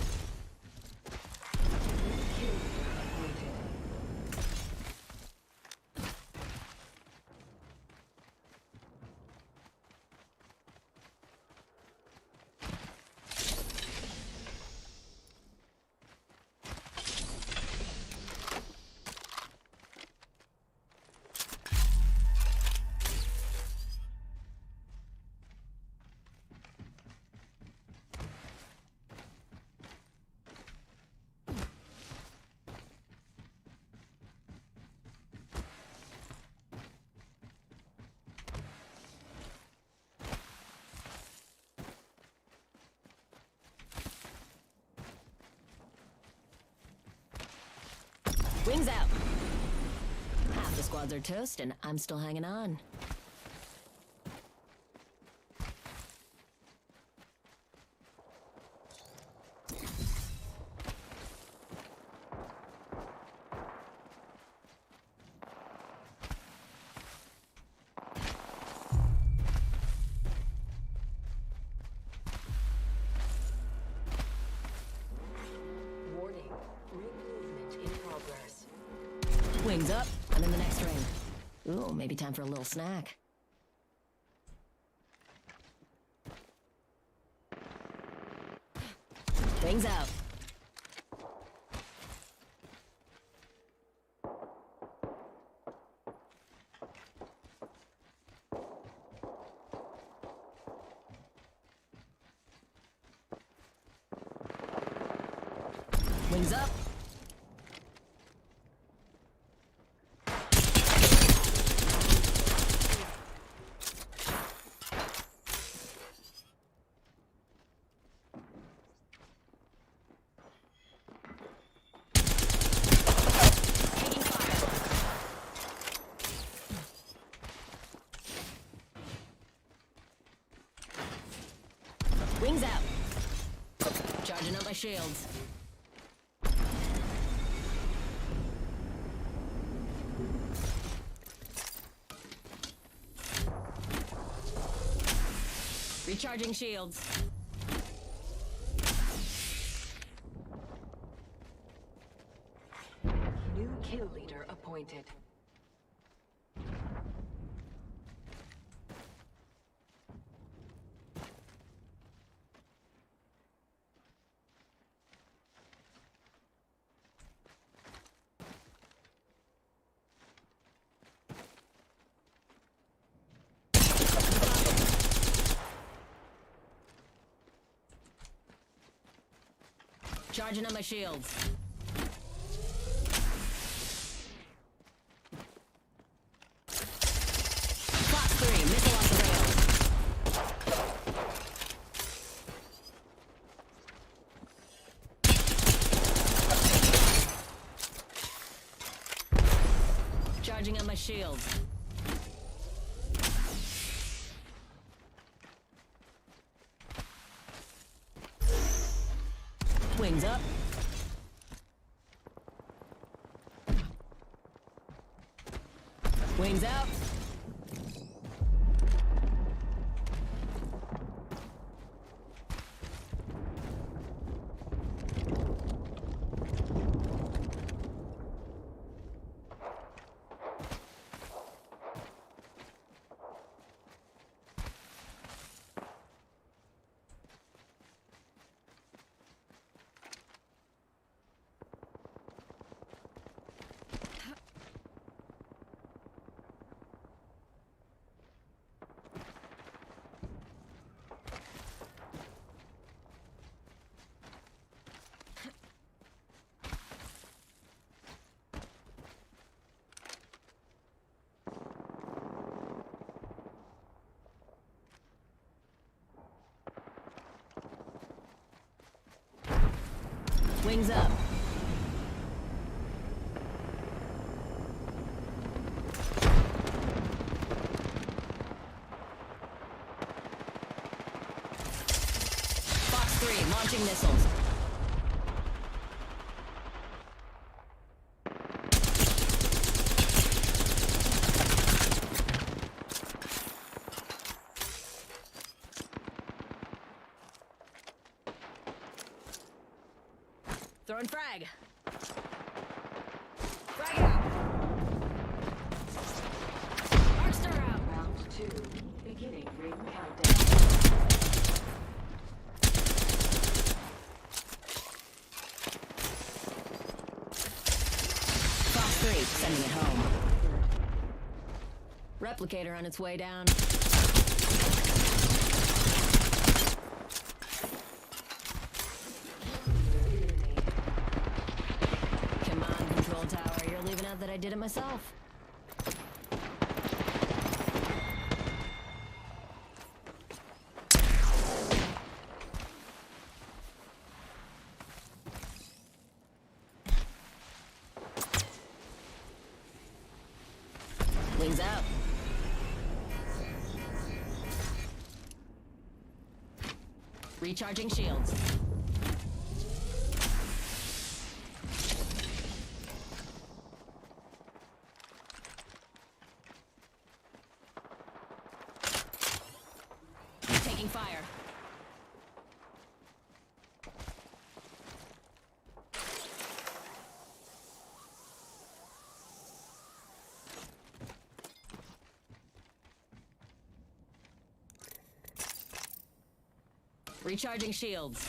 Wings out. Half the squads are toast, and I'm still hanging on.
Warning. Ring movement in progress.
Wings up. I'm in the next ring. Ooh, maybe time for a little snack. Wings out. Wings up. Taking fire. Wings out. Charging up my shields. Recharging shields.
New kill leader appointed.
Charging on my shields. Fox 3, missile off the rails. Charging on my shields. Wings up. Wings out. Wings up. Fox 3, launching missiles. Throwing frag. Frag out. Arcstar out.
Round 2. Beginning ring countdown.
Fox 3, sending it home. Replicator on its way down. Come on, control tower. You're leaving out that I did it myself. Recharging shields. Taking fire. Recharging shields.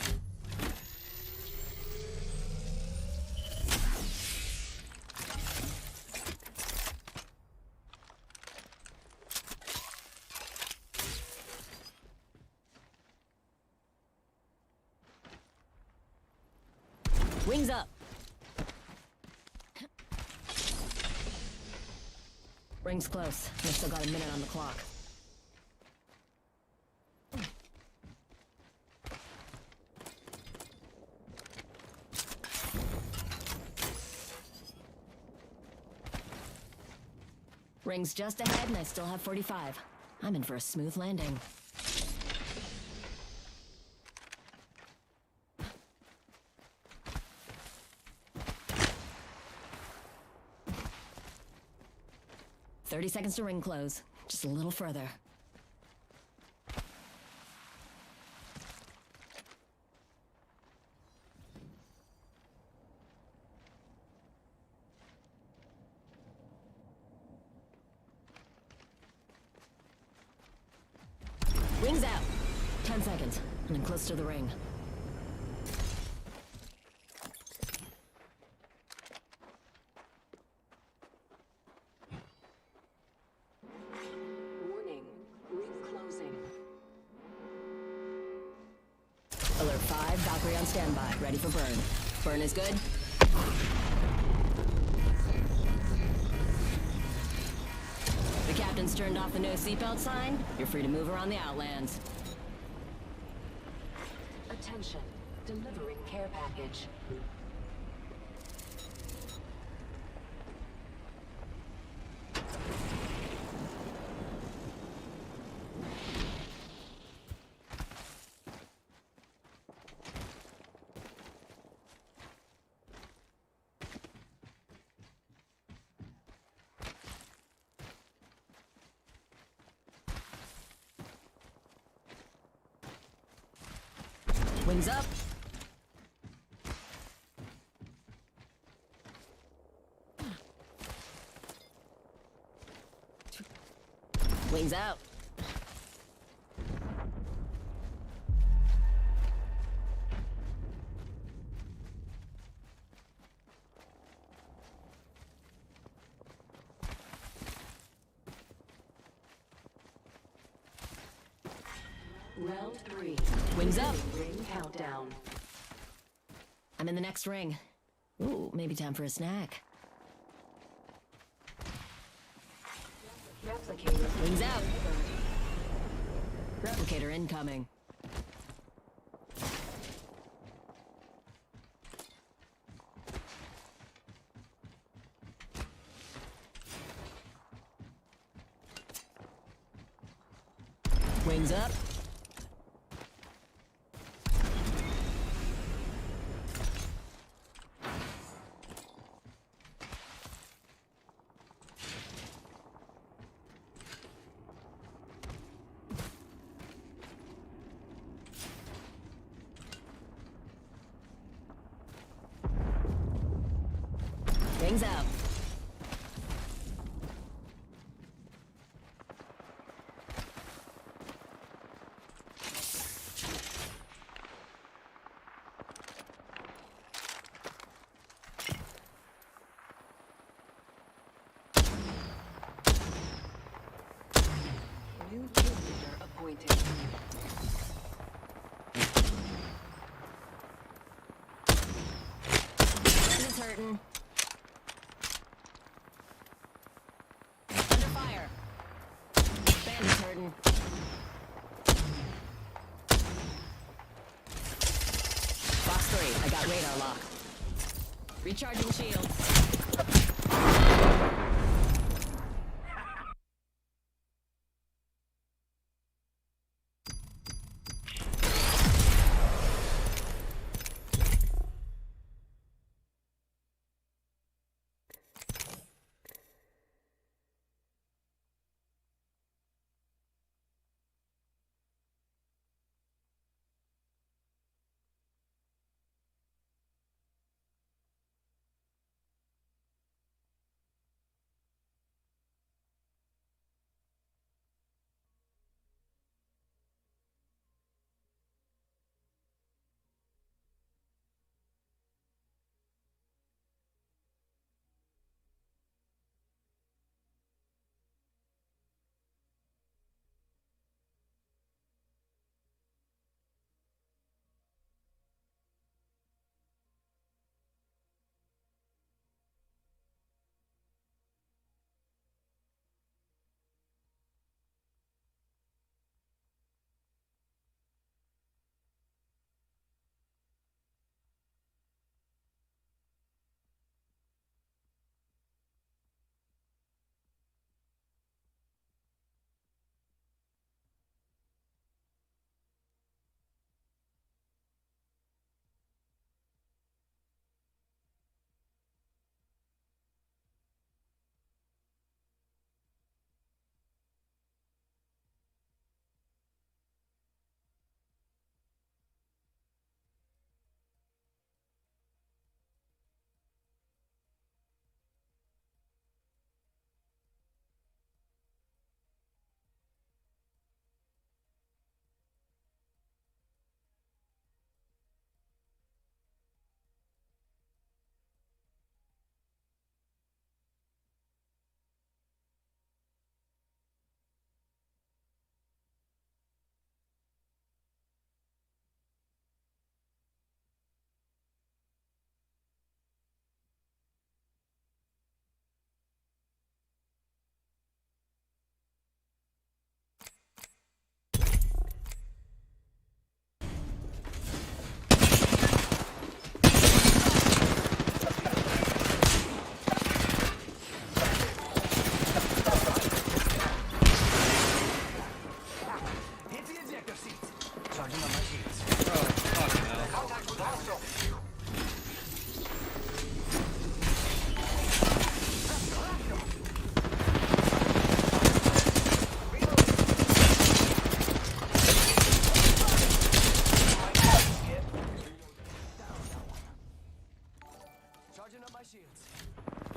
Wings up. Ring's close. We've still got a minute on the clock. Ring's just ahead and I still have 45. I'm in for a smooth landing. "30 seconds to ring close. Just a little further. Wings out. 10 seconds, and I'm close to the ring.
Warning. Ring closing.
Alert 5, Valkyrie on standby, ready for burn. Burn is good. The captain's turned off the no seatbelt sign. You're free to move around the Outlands.
Attention. Delivering care package.
Wings up. Wings out.
Round 3.
Wings up.
Ring countdown.
I'm in the next ring. Ooh, maybe time for a snack.
Replicator.
Wings out. Replicator incoming. Wings up. Wings out.
New kill leader appointed.
It's hurting. Under fire. Bandit's hurting. Box 3, I got radar lock. Recharging shields.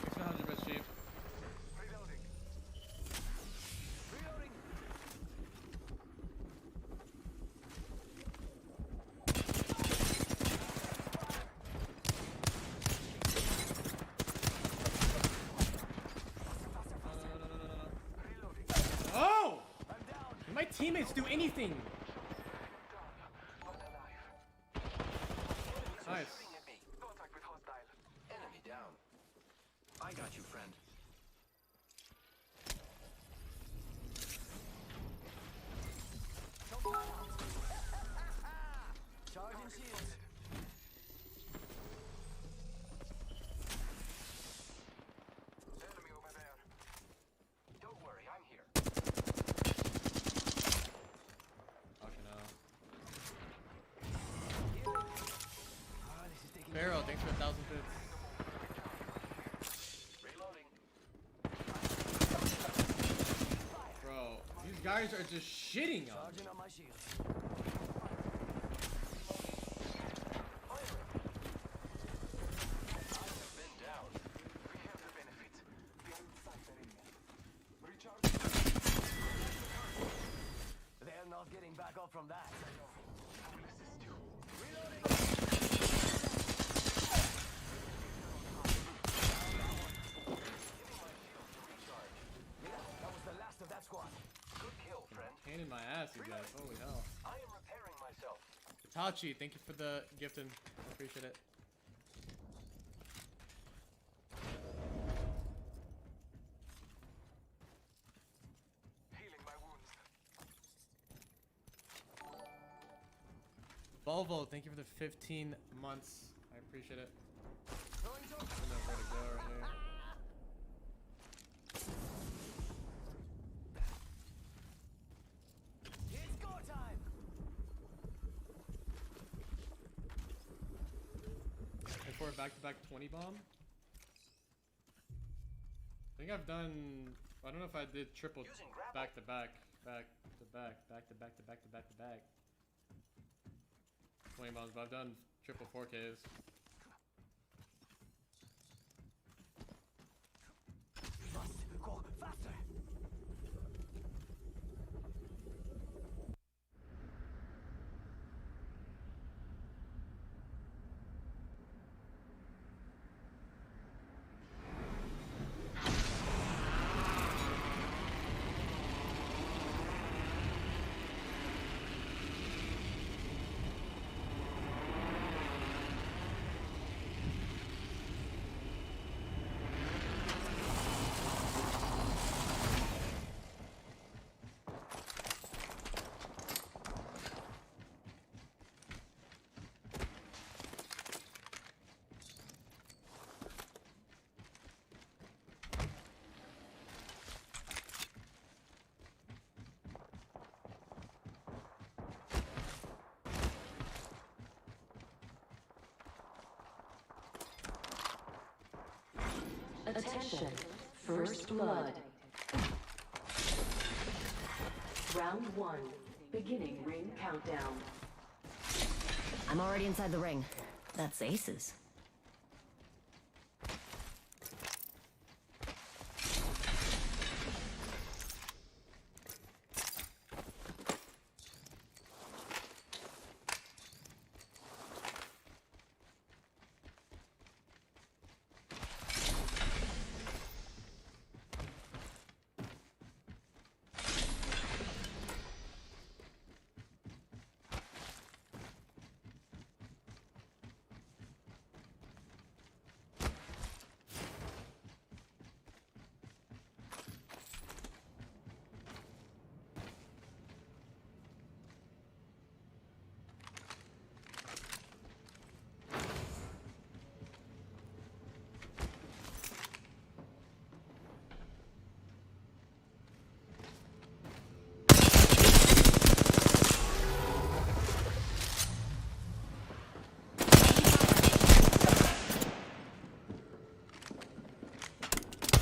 Thanks for 100 bits, cheap.
Reloading. Reloading.
No. Oh! Can my teammates do anything? Nice.
Contact with hostile. Enemy down. I got you, friend. Charging shields. Enemy over there. Don't worry, I'm here.
Fucking hell.
This is taking
Pharaoh, thanks for 1,000 bits.
reloading.
Bro, these guys are just shitting on me.
Charging on my shields. Been down. We have the benefit. They're not getting back up from that. I will assist you. Reloading. That was the last of that squad. Good kill, friend.
Pain in my ass, you guys. Holy hell.
I am repairing myself.
Itachi, thank you for the gifting. I appreciate it.
Healing my wounds.
Volvo, thank you for the 15 months. I appreciate it.
Throwing
I don't know where to go right here.
It's go time.
And for a back-to-back 20 bomb? I think I've done... I don't know if I did triple
Using grapple.
back-to-back. Back-to-back. 20 bombs, but I've done triple 4Ks.
Must go faster.
Attention. First blood. Round 1. Beginning ring countdown.
I'm already inside the ring. That's aces.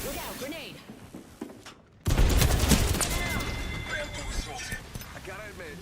Look out, grenade!
I gotta admit.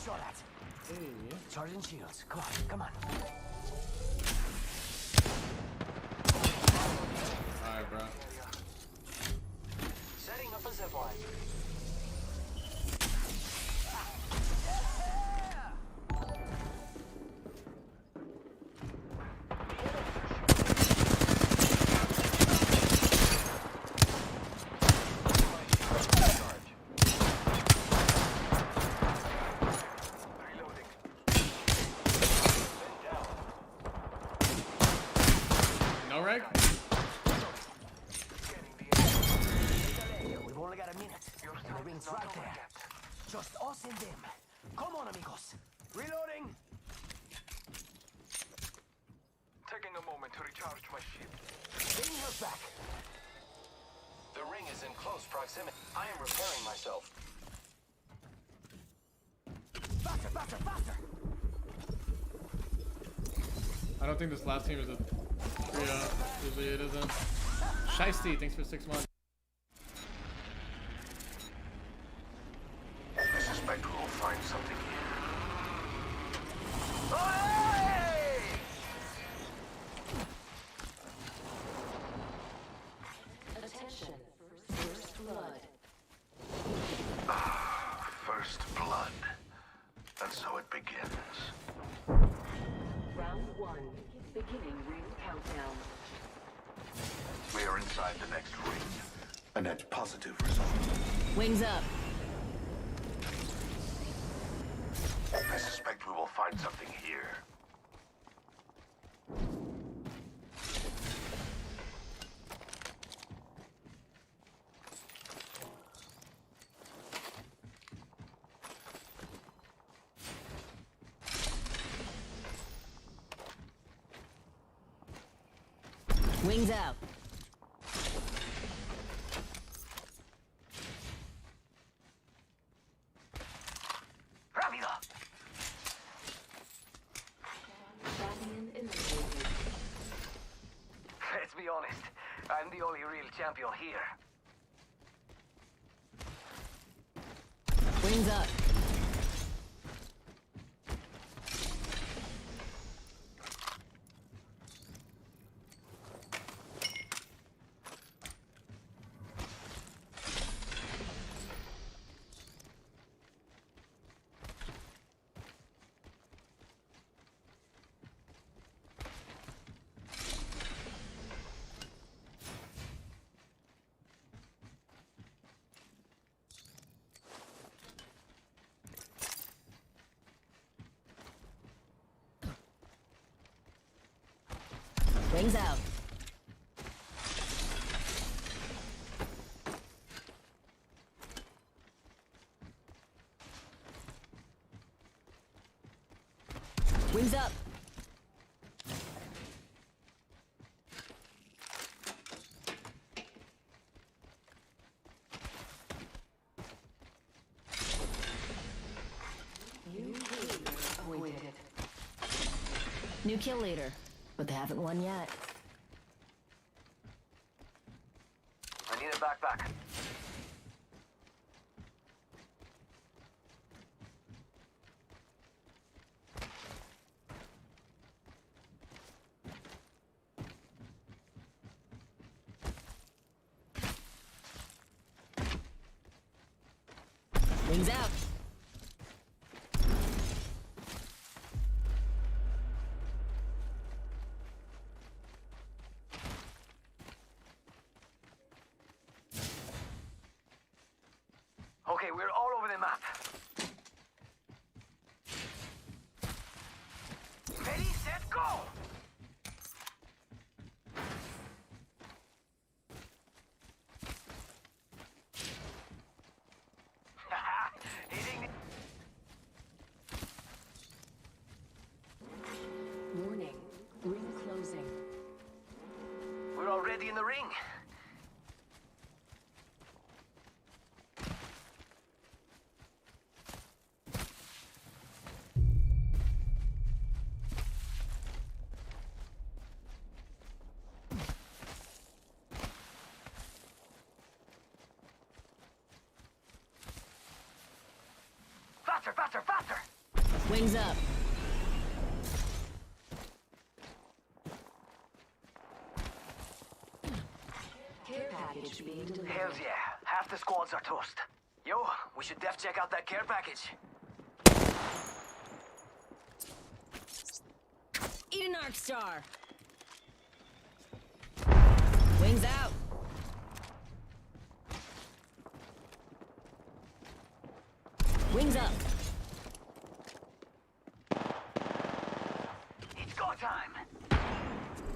saw that.
Hey.
Charging shields. Come on, come on.
Alright, bro.
Setting up a zipline.
No reg?
We've only got a minute. And the ring's right there. Just us and them. Come on, amigos. Reloading.
Taking a moment to recharge my shield.
Getting her back.
The ring is in close proximity. I am repairing myself.
Faster, faster, faster.
I don't think this last team is a trio. Usually it isn't. Shiesty, thanks for 6 months.
I suspect we will find something here.
Attention. First blood.
First blood. And so it begins.
Round 1. Beginning ring countdown.
We are inside the next ring. A net positive result.
Wings up.
I suspect we will find something here.
Wings out.
Rápido.
Champion eliminated.
Let's be honest. I'm the only real champion here.
Wings up. Wings out. Wings up. New kill leader appointed. New kill leader, but they haven't won yet.
I need a backpack.
Wings out.
Okay, we're all over the map. Ready, set, go! Hitting
Warning. Ring closing.
We're already in the ring. Faster, faster, faster!
Wings up.
Care package being delivered.
Hells yeah. Half the squads are toast. Yo, we should def check out that care package.
Eat an arc star. Wings out. Wings up.
It's go time.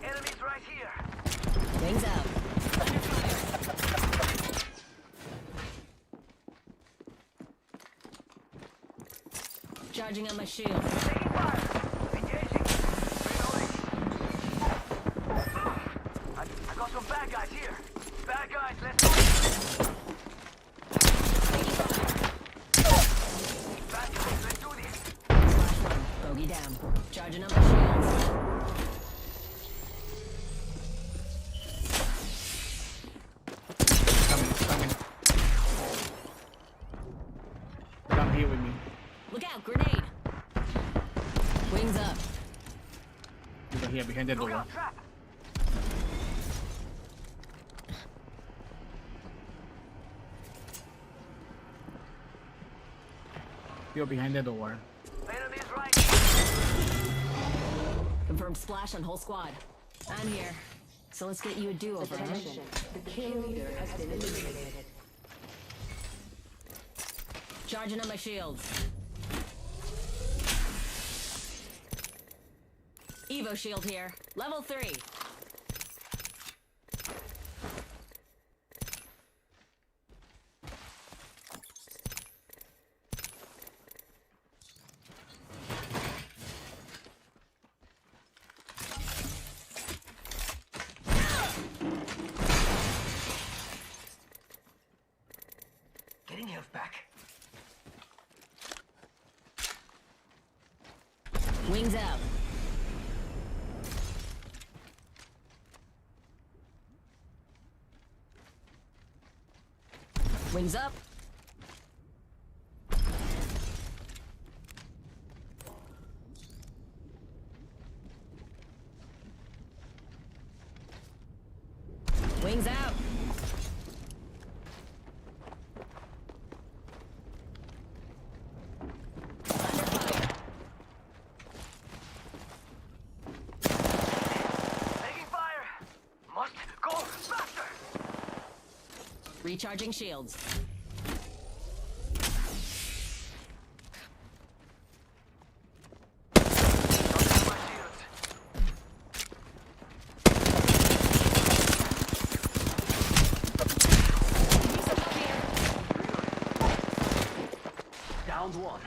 Enemies right here.
Wings out. Under fire. Charging on my shield.
Taking fire. Engaging. Reloading. I got some bad guys here. Bad guys, let's go. Bad guys, let's do this.
Slash one. Bogey down. Charging on my shields.
Coming. Come here with me.
Look out, grenade. Wings up.
Over here, behind the
Look
door.
out, trap.
You're behind the door.
Enemies right.
Confirmed splash on whole squad. I'm here. So let's get you a do-over, huh?
Attention. The kill leader has been eliminated.
Charging on my shields. Evo shield here. Level 3.
Getting health back.
Wings out. Wings up. Wings out. Under fire.
Taking fire. Must go faster.
Recharging shields.
Charging my shields. Downed one.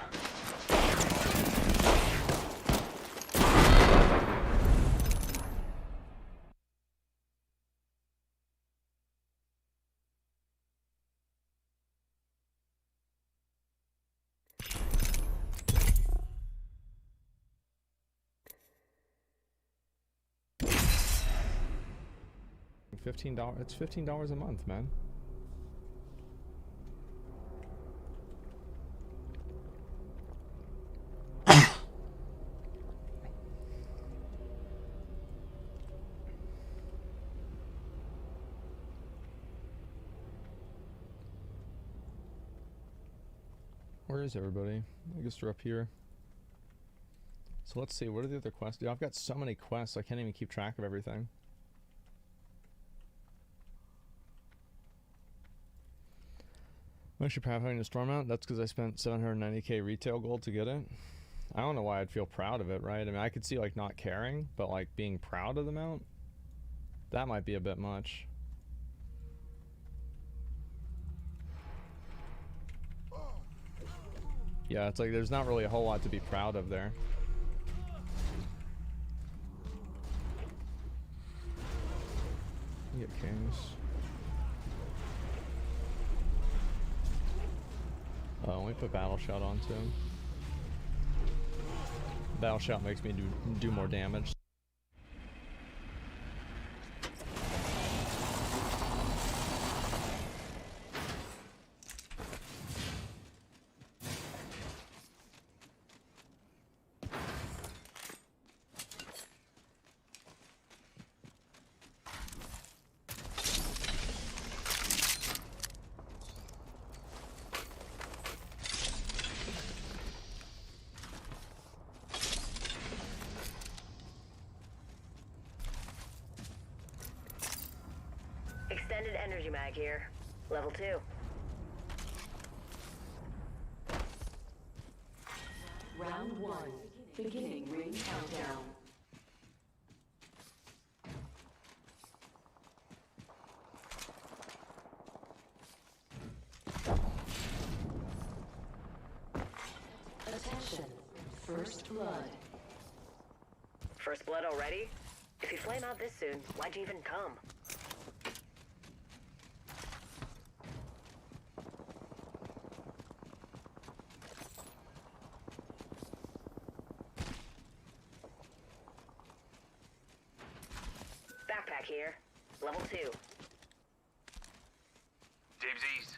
$15. It's $15 a month, man. Where is everybody? I guess they're up here. So let's see, what are the other quests? Dude, I've got so many quests, I can't even keep track of everything. What's your path having to storm out? That's because I spent 790k retail gold to get it. I don't know why I'd feel proud of it, right? I mean, I could see like not caring, but like being proud of the mount, that might be a bit much. Yeah, it's like there's not really a whole lot to be proud of there. Get kings. Oh, let me put battle shot on too. Battle shot makes me do more damage.
Energy mag here. Level 2. Round 1. Beginning ring countdown. Attention. First blood. First blood already? If you flame out this soon, why'd you even come? Backpack here. Level 2.
Dibsies.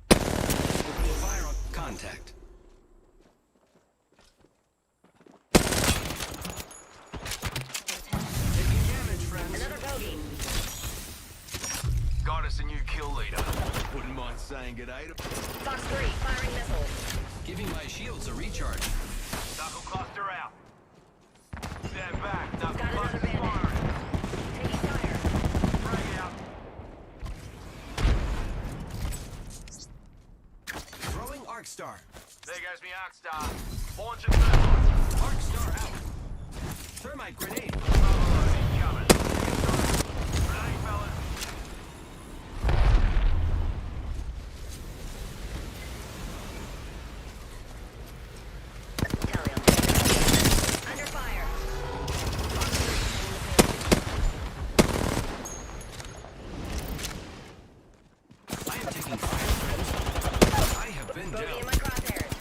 Fire on contact. Taking damage, friends.
Another bogey.
Got us a new kill leader. Wouldn't mind saying good day to
Fox 3, firing missiles.
Giving my shields a recharge. Knuckle cluster out. Stand back. Knuckle
Got another
cluster
bandit.
firing.
Taking fire.
Frag out. Throwing Arc Star. There goes me Arc Star. Launching thermite. Arc Star out. Thermite grenade. Incoming. Grenade, fellas.
Talion. Under fire. Fox 3 in the field.
I am taking fire, friends. I have been
Bogey in
down.
my crosshairs.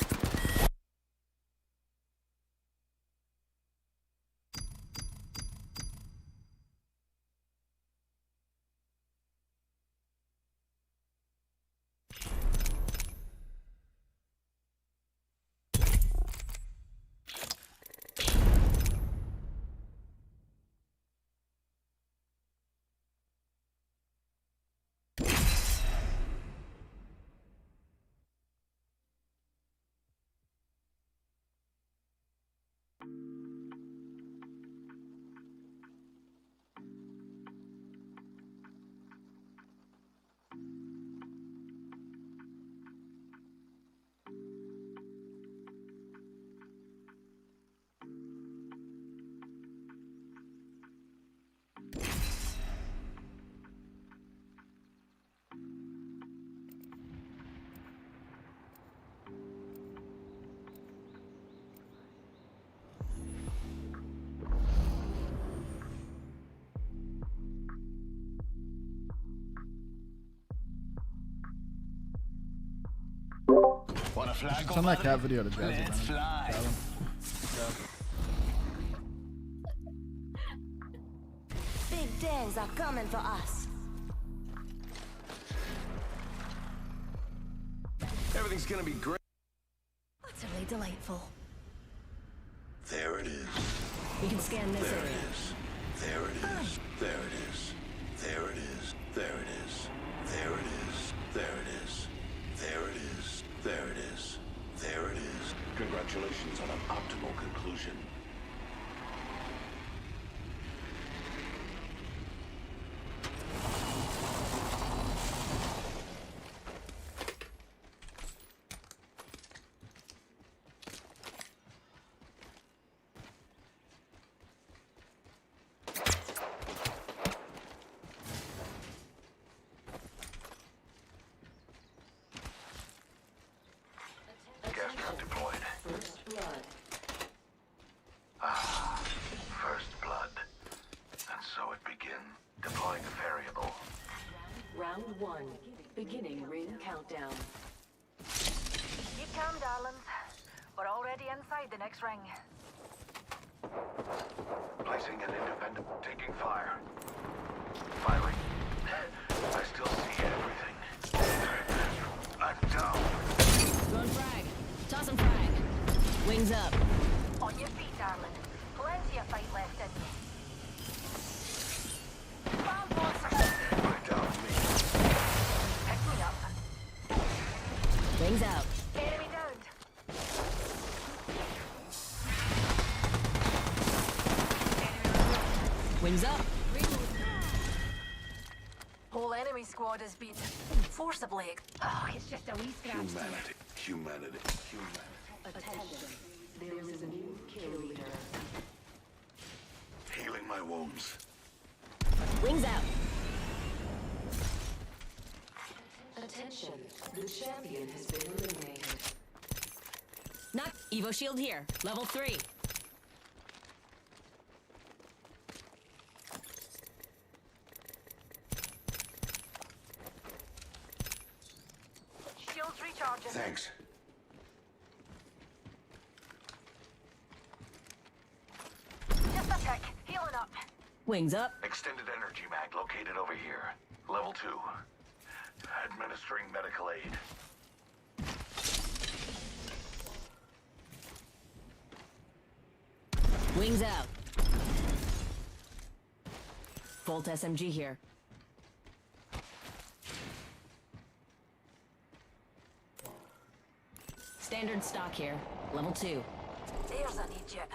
Want a flag?
Send that cat video to Jazzy.
Let's fly.
Big days are coming for us.
Everything's gonna be great.
Utterly delightful.
There it is.
We can scan this
There it
area.
is. There it is. There it is. There it is. There it is. There it is. There it is. There it is. There it is. There it is. Congratulations on an optimal conclusion. Gas trap deployed.
First blood.
Ah, first blood. And so it begins. Deploying a variable.
Round 1. Beginning ring countdown.
Keep calm, darlings. We're already inside the next ring.
Placing an independent. Taking fire. Firing. I still see everything. I'm down.
Going frag. Tossing frag. Wings up.
On your feet, darling. Plenty of fight left in you. Bomb monster!
I doubt me.
Pick me up.
Wings out.
Enemy downed.
Wings up.
Whole enemy squad has been forcibly. Oh, it's just a wee scratch.
Humanity. Humanity. Humanity.
Attention. There is a new kill leader.
Healing my wounds.
Wings out. Attention. The champion has been eliminated. Not Evo shield here. Level 3.
Shields recharging.
Thanks.
Just a tick. Healing up.
Wings up.
Extended energy mag located over here. Level 2. Administering medical aid.
Wings out. Bolt SMG here. Standard stock here. Level 2.
There's an idiot.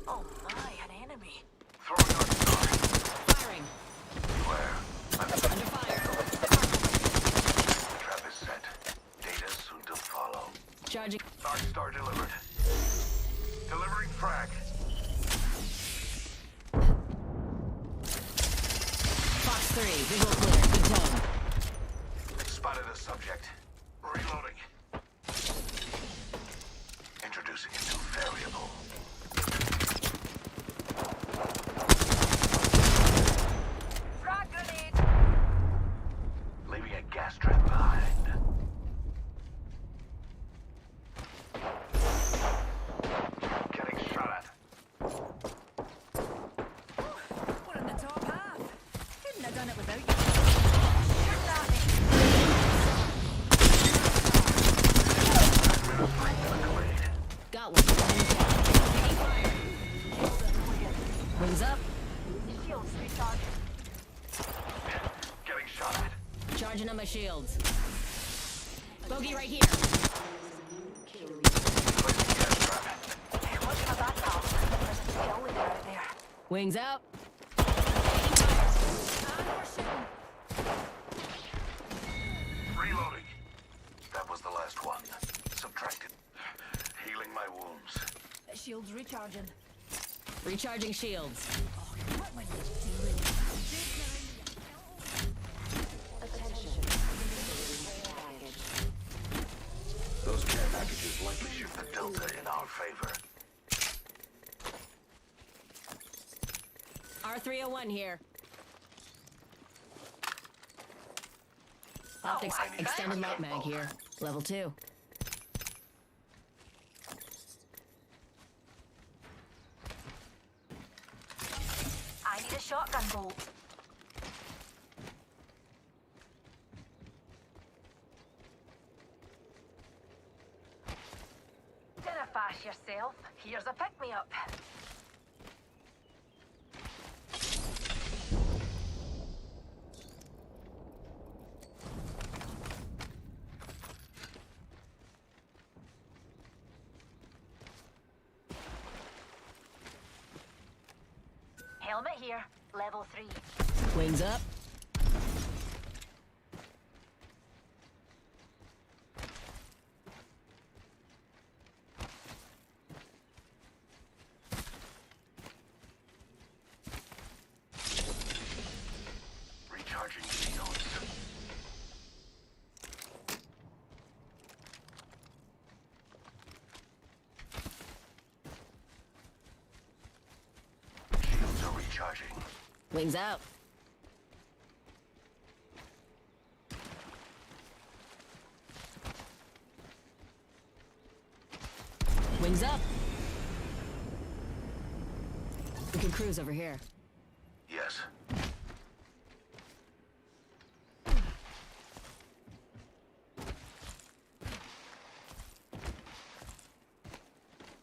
Oh my, an enemy.
Throwing our star.
Firing.
Beware.
Under fire.
Trap is set. Data soon to follow.
Charging.
Dark Star delivered. Delivering frag.
Fox 3. Visual clear. Good tone.
Spotted a subject. Reloading. Introducing a new variable.
Frag grenade.
Leaving a gas trap behind. Getting shot at.
We're in the top half. Couldn't have done it without you.
Administering medical aid.
Got one. Taking fire. Wings up.
Shields recharging.
Getting shot at.
Charging on my shields. Bogey right here.
Placing gas trap.
Watch my back now. There's a kill leader out there.
Wings out.
Reloading. That was the last one. Subtracted. Healing my wounds.
Shields recharging.
Recharging shields.
What were you doing?
Attention.
Those care packages likely shift the delta in our favor.
R301 here. Optics
I need
extended light
ammo.
mag here. Level 2.
I need a shotgun bolt. Dinna fash yourself. Here's a pick-me-up. Helmet here. Level 3.
Wings up.
Recharging shields. Shields are recharging.
Wings out. Wings up. We can cruise over here.
Yes.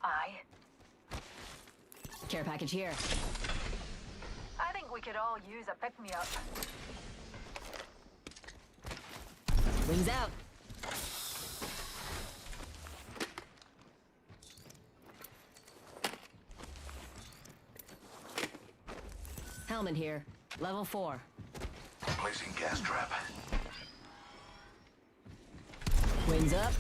Aye.
Care package here.
I think we could all use a pick-me-up.
Wings out. Helmet here. Level 4.
Placing gas trap.
Wings up.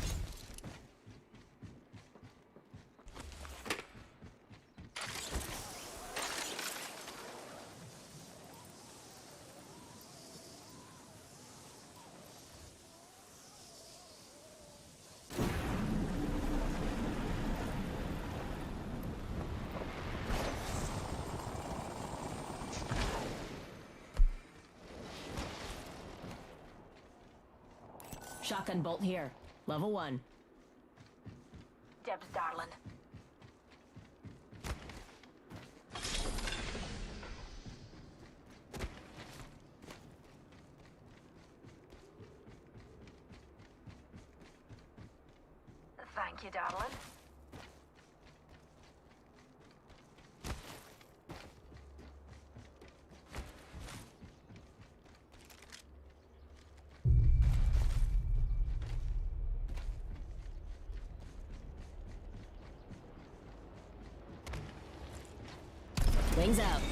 Shotgun bolt here. Level 1.
Debs, darling. Thank you, darling.
Wings out.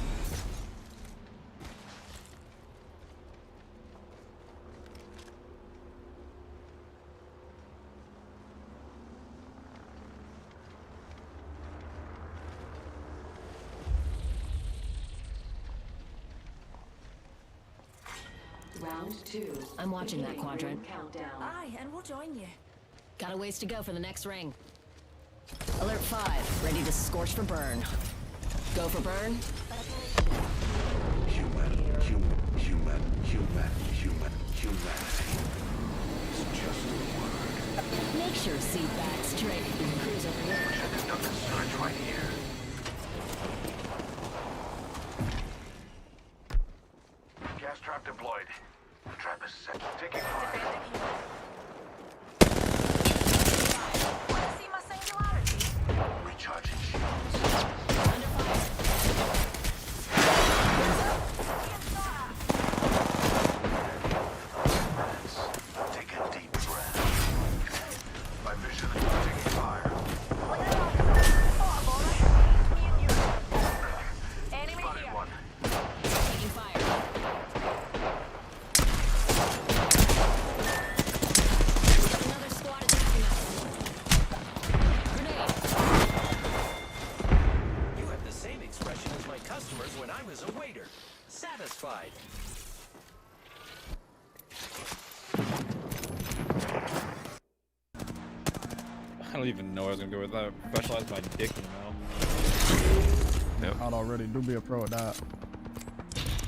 Round 2.
I'm watching that quadrant.
Countdown.
Aye, and we'll join you.
Got a ways to go for the next ring. Alert 5. Ready to scorch for burn. Go for burn.
Humanity. It's just a word.
Make sure seat back straight. Cruise over here.
Should conduct a search right here. Gas trap deployed. The trap is set. Taking fire.
Want to see my singularity?
Recharging shields.
Under fire.
Take a deep breath. My vision is taking fire.
Enemy
Spotted
here.
one.
Taking fire. Another squad attacking us. Grenade.
You have the same expression as my customers when I was a waiter. Satisfied.
I don't even know where I was gonna go with that. Specialize my dick in the mouth.
Not already. Do be a pro at that.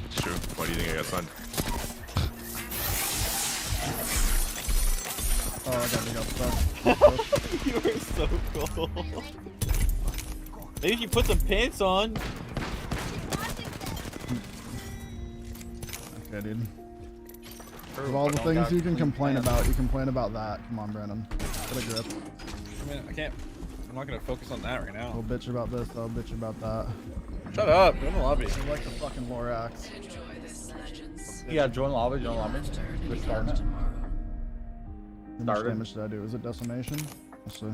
It's true. Why do you think I got signed?
Oh, I got big up stuff.
You were so cool. Maybe if you put some pants on.
Okay, dude. Of all the things you can complain about, you complain about that. Come on, Brandon. Get a grip.
I mean, I can't. I'm not gonna focus on that right now.
We'll bitch about this, I'll bitch about that.
Shut up. Go in the lobby.
I like the fucking Lorax.
Yeah, join lobby, join lobby. We're starting it.
How much damage did I do? Is it decimation? Let's see.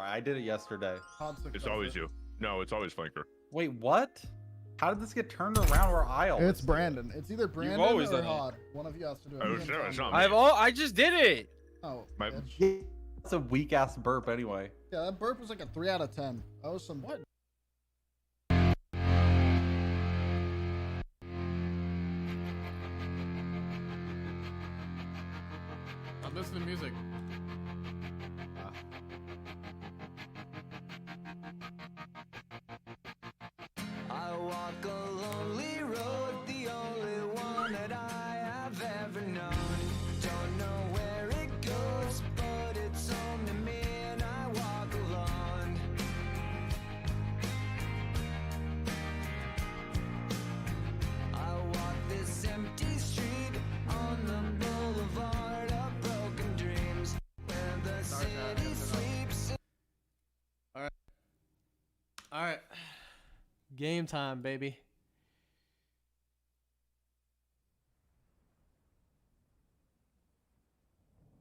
I did it yesterday.
It's always you. No, it's always flanker.
Wait, what? How did this get turned around where I always
It's Brandon. It's either Brandon
always
or
done it.
Hod. One of you has to do it.
Oh,
Me and
sure,
Tom
it's
do
not
it.
me.
I just did it.
Oh,
My-
bitch.
That's a weak ass burp anyway.
Yeah, that burp was like a 3 out of 10. That was some what?
I'm listening to music.
I walk a lonely road, the only one that I have ever known. Don't know where it goes, but it's home to me and I walk alone. I walk this empty street on the boulevard of broken dreams, where the city sleeps.
Alright. Game time, baby.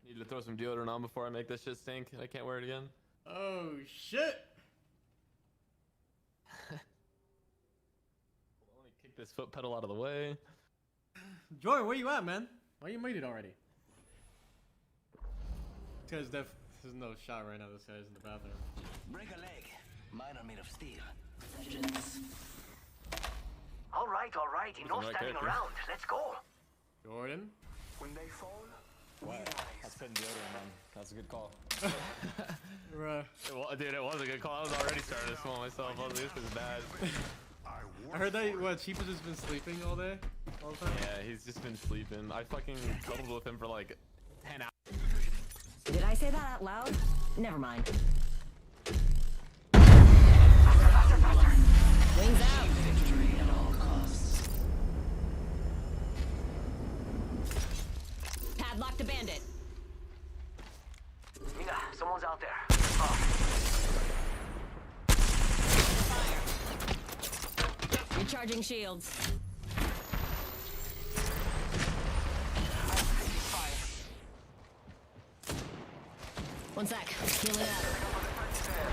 Need to throw some deodorant on before I make this shit stink. I can't wear it again.
Oh, shit.
Let me kick this foot pedal out of the way.
Joy, where you at, man? Why you made it already? Because there's no shot right now. This guy's in the bathroom.
Break a leg. Mine are made of steel.
All right, enough
right
standing
character.
around. Let's go.
Jordan?
When they fall, we
What?
rise.
That's putting deodorant on. That's a good call.
Bruh.
Dude, it was a good call. I was already starting to smell myself. I was like, this is bad.
I heard that, what, Cheap has just been sleeping all day? All the time?
Yeah, he's just been sleeping. I fucking cuddled with him for like 10 hours.
Did I say that out loud? Never mind. Wings out. Victory at all costs. Padlock to bandit.
Mina, someone's out there.
Fire. Recharging shields. One sec. Healing up.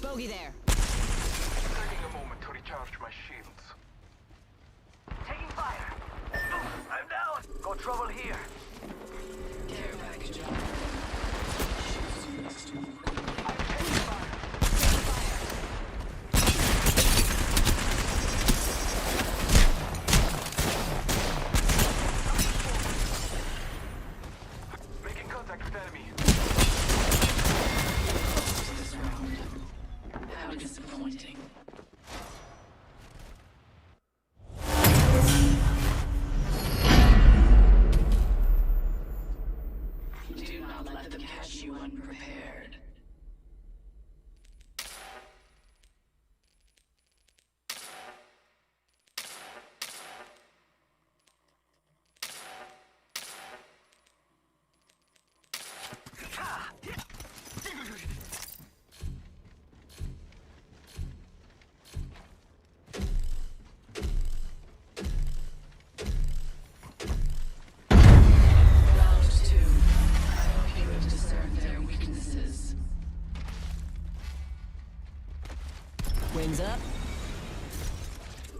Bogey there.
Taking a moment to recharge my shields.
Taking fire. I'm down. Got trouble here.
Care package on.
I'm taking fire. Making contact with enemy.
This round. How disappointing. Do not let them catch you unprepared. Round 2. I hope you have discerned their weaknesses. Wings up.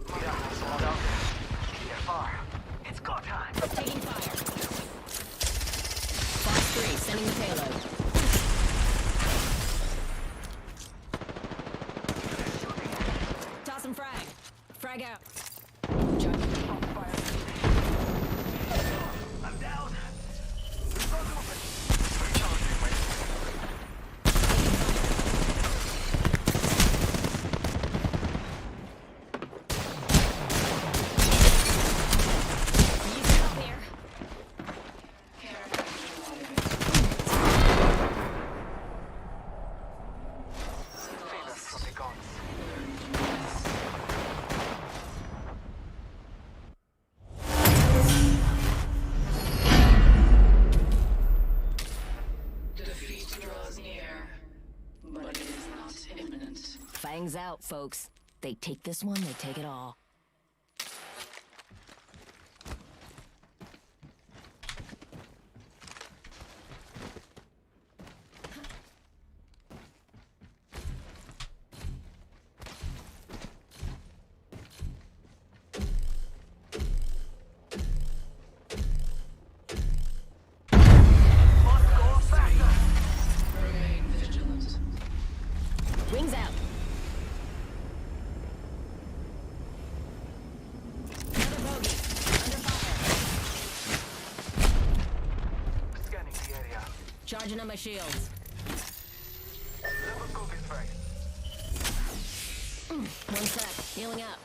Mina, someone's out there. They're far. It's go time.
Taking fire. Boss 3, sending the payload. Toss and frag. Frag out.
I'm down.
Easy up here.
Famous from the gods.
Defeat draws near, but it is not imminent. Fangs out, folks. They take this one, they take it all. Charging on my shields. One sec. Healing up.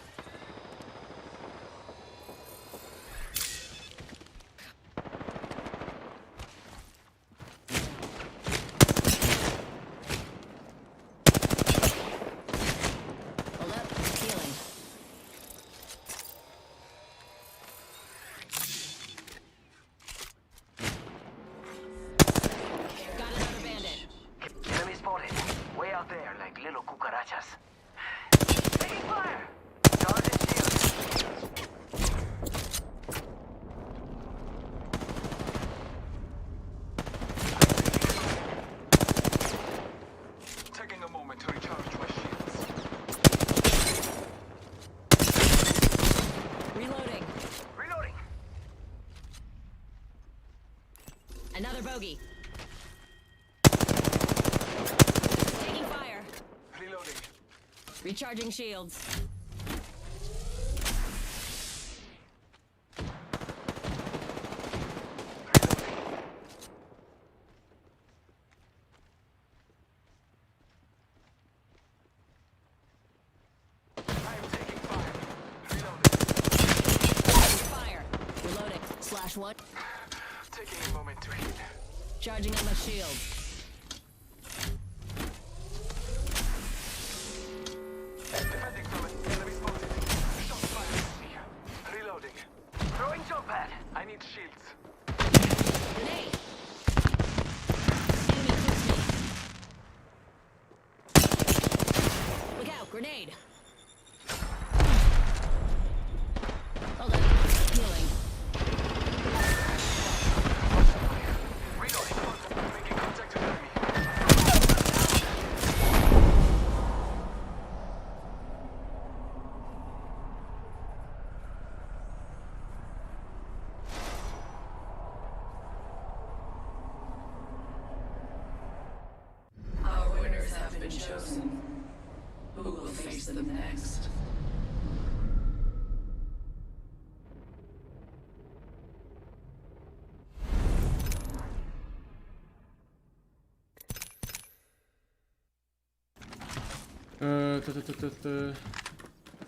Hold up. Healing. Got another bandit.
Enemy spotted. Way out there, like little cucarachas. Taking fire! Charging shield.
Taking a moment to recharge my shields.
Reloading.
Reloading.
Another bogey. Taking fire.
Reloading.
Recharging shields. Fire. Reloading. Slash one.
Taking a moment to heal.
Charging on my shield.
Defending from it. Enemy spotted. Shot fired at me. Reloading.
Throwing jump pad.
I need shields.
Grenade. Enemy close me. Look out. Grenade. Hold on. Healing.
Reloading. Making contact with enemy.
Our winners have been chosen. Who will face them next?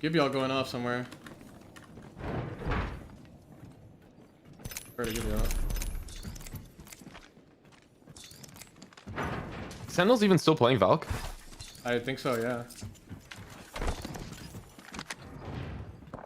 Give y'all going off somewhere. Where to give y'all?
Sentinel's even still playing Valk?
I think so, yeah.